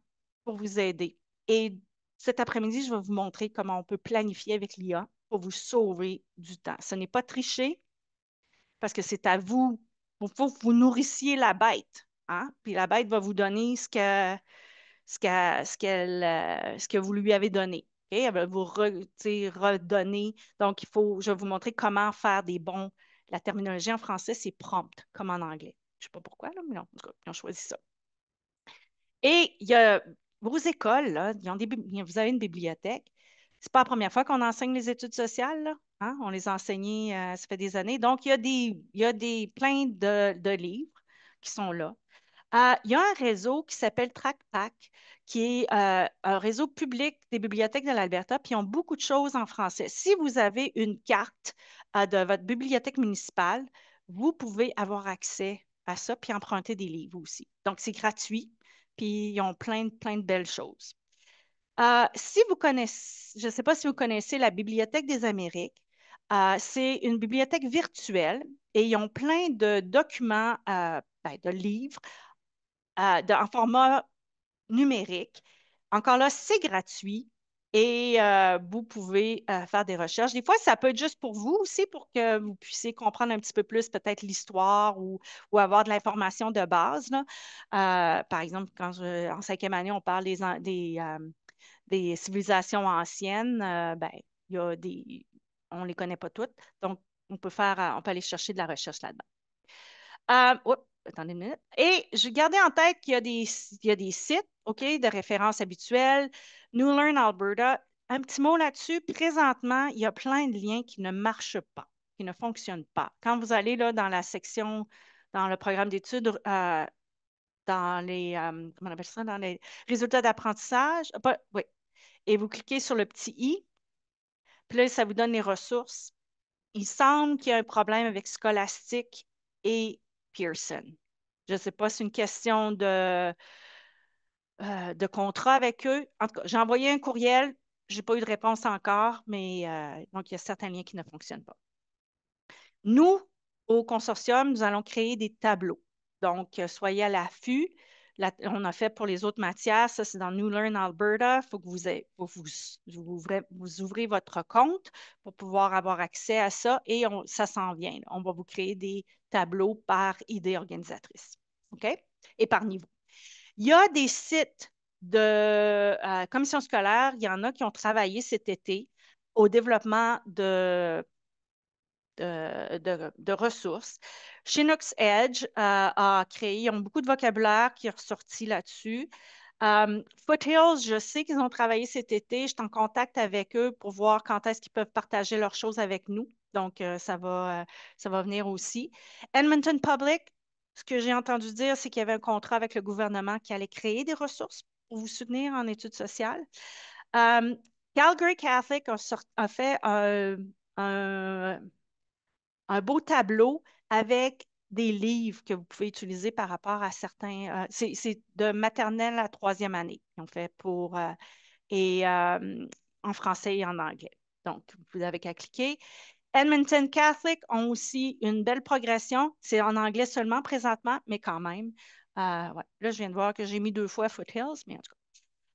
pour vous aider. Et cet après-midi, je vais vous montrer comment on peut planifier avec l'IA pour vous sauver du temps. Ce n'est pas tricher parce que c'est à vous. Il faut que vous nourrissiez la bête. Hein? Puis la bête va vous donner ce que vous lui avez donné. OK? Elle va vous redonner. Donc, je vais vous montrer comment faire La terminologie en français, c'est prompt, comme en anglais. Je ne sais pas pourquoi, là, mais non, en tout cas, ils ont choisi ça. Et il y a vos écoles, là, vous avez une bibliothèque. C'est pas la première fois qu'on enseigne les études sociales, là, hein? On les a enseignées, ça fait des années. Donc, plein de livres qui sont là. Il y a un réseau qui s'appelle TrackPack, qui est un réseau public des bibliothèques de l'Alberta, puis ils ont beaucoup de choses en français. Si vous avez une carte de votre bibliothèque municipale, vous pouvez avoir accès à ça, puis emprunter des livres aussi. Donc, c'est gratuit, puis ils ont plein de belles choses. Si vous connaissez, je ne sais pas si vous connaissez la Bibliothèque des Amériques, c'est une bibliothèque virtuelle et ils ont plein de documents, de livres en format numérique. Encore là, c'est gratuit. et vous pouvez faire des recherches. Des fois, ça peut être juste pour vous aussi, pour que vous puissiez comprendre un petit peu plus peut-être l'histoire ou avoir de l'information de base, là. Par exemple, en cinquième année, on parle des civilisations anciennes, ben, il y a on ne les connaît pas toutes, donc on peut aller chercher de la recherche là-dedans. Oups, attendez une minute. Et je gardais en tête qu'il y a des sites, OK, de référence habituels. New Learn Alberta, un petit mot là-dessus. Présentement, il y a plein de liens qui ne marchent pas, qui ne fonctionnent pas. Quand vous allez là, dans la section, dans le programme d'études, comment on appelle ça, dans les résultats d'apprentissage, oui, et vous cliquez sur le petit i, puis là, ça vous donne les ressources. Il semble qu'il y a un problème avec Scholastic et Pearson. Je ne sais pas si c'est une question de contrat avec eux. En tout cas, j'ai envoyé un courriel. Je n'ai pas eu de réponse encore, mais donc il y a certains liens qui ne fonctionnent pas. Nous, au consortium, nous allons créer des tableaux. Donc, soyez à l'affût. On a fait pour les autres matières, ça c'est dans New Learn Alberta. Il faut que vous ouvrez votre compte pour pouvoir avoir accès à ça et ça s'en vient. On va vous créer des tableaux par idée organisatrice. OK? Et par niveau. Il y a des sites de commission scolaire, il y en a qui ont travaillé cet été au développement de ressources. Chinook's Edge a créé, ils ont beaucoup de vocabulaire qui est ressorti là-dessus. Foothills, je sais qu'ils ont travaillé cet été. Je suis en contact avec eux pour voir quand est-ce qu'ils peuvent partager leurs choses avec nous. Donc, ça va venir aussi. Edmonton Public, ce que j'ai entendu dire, c'est qu'il y avait un contrat avec le gouvernement qui allait créer des ressources pour vous soutenir en études sociales. Calgary Catholic a fait un beau tableau avec des livres que vous pouvez utiliser par rapport à certains. C'est de maternelle à troisième année. Ils ont fait et en français et en anglais. Donc, vous n'avez qu'à cliquer. Edmonton Catholic ont aussi une belle progression. C'est en anglais seulement présentement, mais quand même. Ouais. Là, je viens de voir que j'ai mis 2 fois Foothills, mais en tout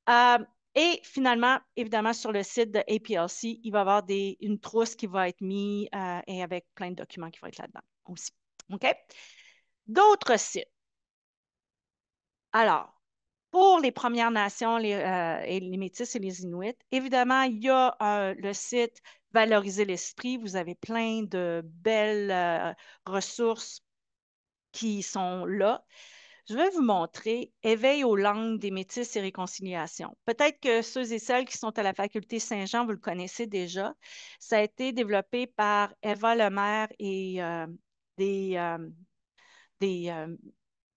cas. Et finalement, évidemment, sur le site de APLC, il va y avoir une trousse qui va être mise et avec plein de documents qui vont être là-dedans aussi. OK? D'autres sites. Alors, pour les Premières Nations et les Métis et les Inuits, évidemment, il y a le site Valoriser l'esprit. Vous avez plein de belles ressources qui sont là. Je vais vous montrer Éveil aux langues des Métis et réconciliation. Peut-être que ceux et celles qui sont à la faculté Saint-Jean, vous le connaissez déjà. Ça a été développé par Eva Lemaire et des, des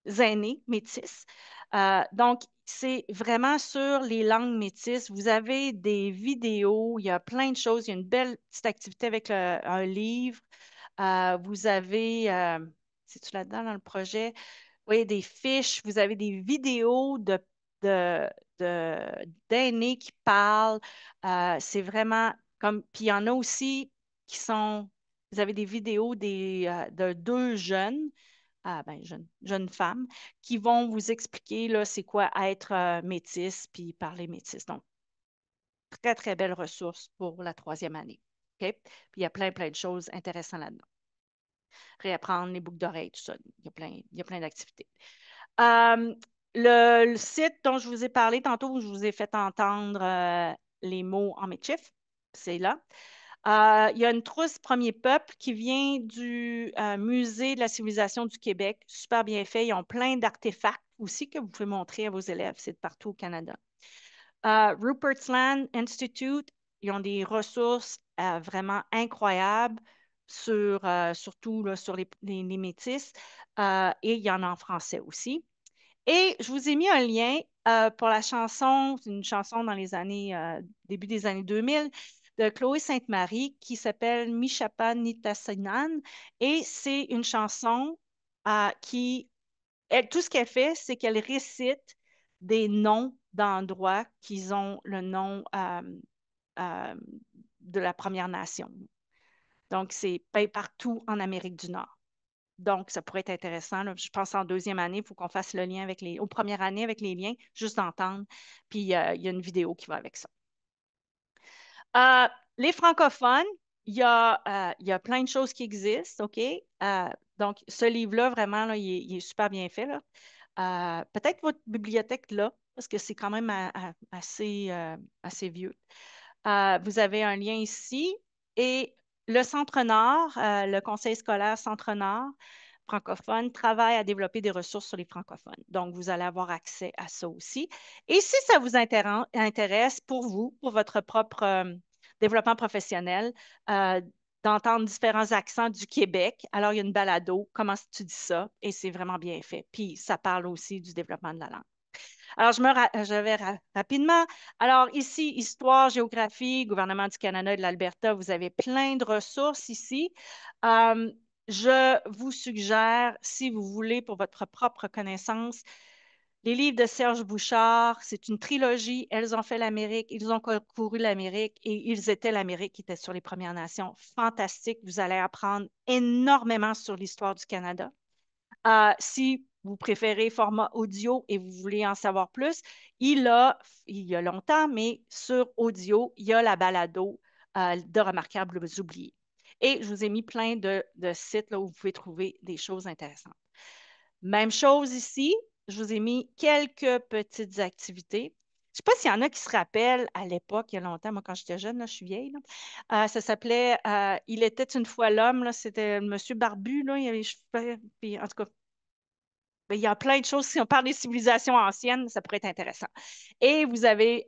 aînés métis. Donc, c'est vraiment sur les langues métisses. Vous avez des vidéos, il y a plein de choses. Il y a une belle petite activité avec un livre. Vous avez, c'est-tu là-dedans dans le projet? Oui, des fiches, vous avez des vidéos de, d'aînés qui parlent. C'est vraiment comme. Puis il y en a aussi qui sont. Vous avez des vidéos de 2 jeunes, jeunes femmes, qui vont vous expliquer là, c'est quoi être métis puis parler métis. Donc, très, très belle ressource pour la troisième année. OK? Puis il y a plein, plein de choses intéressantes là-dedans. Réapprendre les boucles d'oreilles, tout ça. Il y a plein d'activités. Euh, le site dont je vous ai parlé tantôt, où je vous ai fait entendre les mots en méchif, c'est là. Il y a une trousse Premier Peuple qui vient du Musée de la civilisation du Québec. Super bien fait. Ils ont plein d'artefacts aussi que vous pouvez montrer à vos élèves. C'est de partout au Canada. Rupert's Land Institute, ils ont des ressources vraiment incroyables surtout là, sur les métis. Et il y en a en français aussi. Et je vous ai mis un lien pour la chanson, c'est une chanson dans les années, début des années 2000, de Chloé Sainte-Marie qui s'appelle Mishapa Nitassinan. Et c'est une chanson tout ce qu'elle fait, c'est qu'elle récite des noms d'endroits qui ont le nom euh, de la Première Nation. Donc, c'est partout en Amérique du Nord. Donc, ça pourrait être intéressant, là. Je pense en deuxième année, il faut qu'on fasse le lien aux premières années avec les liens, juste d'entendre. Puis, il y a une vidéo qui va avec ça. Euh, les francophones, il y a plein de choses qui existent, OK? Donc, ce livre-là, vraiment, là, il est super bien fait, là. Peut-être votre bibliothèque, là, parce que c'est quand même assez vieux. Vous avez un lien ici. Et le Centre-Nord, le Conseil scolaire Centre-Nord francophone, travaille à développer des ressources sur les francophones. Donc, vous allez avoir accès à ça aussi. Et si ça vous intéresse pour vous, pour votre propre développement professionnel, euh, d'entendre différents accents du Québec, alors il y a une balado, comment tu dis ça? Et c'est vraiment bien fait. Puis, ça parle aussi du développement de la langue. Alors, je vais rapidement. Alors, ici, histoire, géographie, gouvernement du Canada et de l'Alberta, vous avez plein de ressources ici. Euh, je vous suggère, si vous voulez, pour votre propre connaissance, les livres de Serge Bouchard. C'est une trilogie. Elles ont fait l'Amérique, ils ont couru l'Amérique et ils étaient l'Amérique qui était sur les Premières Nations. Fantastique. Vous allez apprendre énormément sur l'histoire du Canada. Si vous préférez format audio et vous voulez en savoir plus, il y a longtemps, mais sur audio, il y a la balado de Remarquables oubliés. Et je vous ai mis plein de sites là, où vous pouvez trouver des choses intéressantes. Même chose ici, je vous ai mis quelques petites activités. Je ne sais pas s'il y en a qui se rappellent à l'époque, il y a longtemps, moi quand j'étais jeune, là, je suis vieille, là, ça s'appelait Il était une fois l'homme, là, c'était le monsieur barbu, là, il avait les cheveux, puis en tout cas, ben, il y a plein de choses. Si on parle des civilisations anciennes, ça pourrait être intéressant. Et vous avez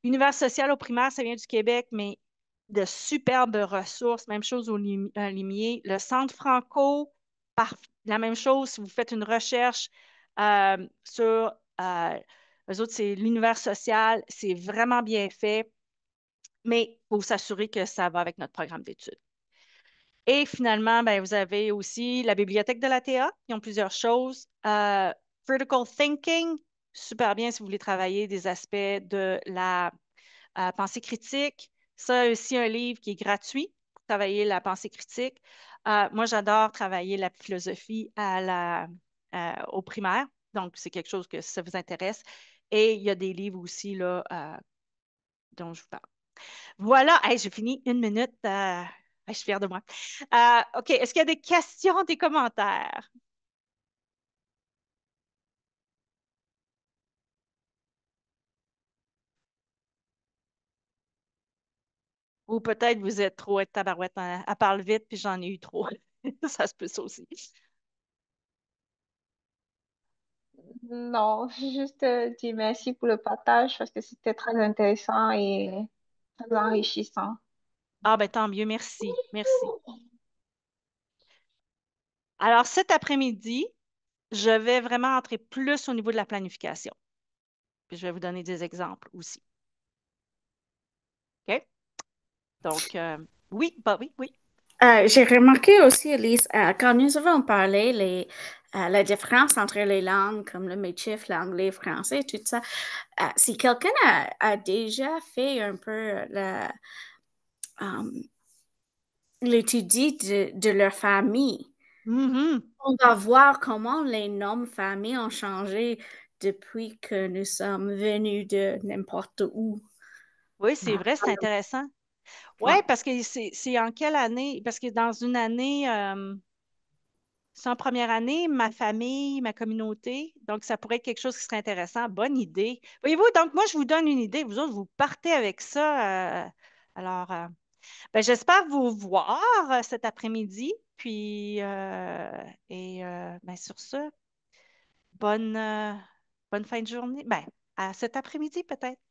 Univers social au primaire, ça vient du Québec, mais de superbes ressources. Même chose au Limier. Le Centre Franco, la même chose. Si vous faites une recherche sur eux autres, c'est l'univers social, c'est vraiment bien fait, mais il faut s'assurer que ça va avec notre programme d'études. Et finalement, ben, vous avez aussi la bibliothèque de l'ATA, qui ont plusieurs choses. Critical Thinking, super bien si vous voulez travailler des aspects de la pensée critique. Ça aussi, un livre qui est gratuit pour travailler la pensée critique. Moi, j'adore travailler la philosophie au primaire. Donc, c'est quelque chose que si ça vous intéresse. Et il y a des livres aussi là, dont je vous parle. Voilà, hey, j'ai fini une minute. Je suis fière de moi. OK, est-ce qu'il y a des questions, des commentaires? Ou peut-être vous êtes trop tabarouette, hein, elle parle vite, puis j'en ai eu trop. Ça se peut ça aussi. Non, juste dire merci pour le partage parce que c'était très intéressant et très enrichissant. Ah ben tant mieux, merci, merci. Alors cet après-midi, je vais vraiment entrer plus au niveau de la planification. Puis je vais vous donner des exemples aussi. OK? Donc, oui, bah oui, oui. J'ai remarqué aussi, Elise, quand nous avons parlé la différence entre les langues, comme le métif, l'anglais, le français, tout ça, si quelqu'un a déjà fait un peu euh, l'étude de leur famille, Mhm. on va voir comment les noms famille ont changé depuis que nous sommes venus de n'importe où. Oui, c'est Ah, vrai, c'est intéressant. Oui, ouais. parce que c'est en quelle année? Parce que dans une année, c'est en première année, ma famille, ma communauté. Donc, ça pourrait être quelque chose qui serait intéressant. Bonne idée. Voyez-vous, donc moi, je vous donne une idée. Vous autres, vous partez avec ça. Alors, ben, j'espère vous voir cet après-midi. Puis, ben, sur ce, bonne, bonne fin de journée. Ben, à cet après-midi peut-être.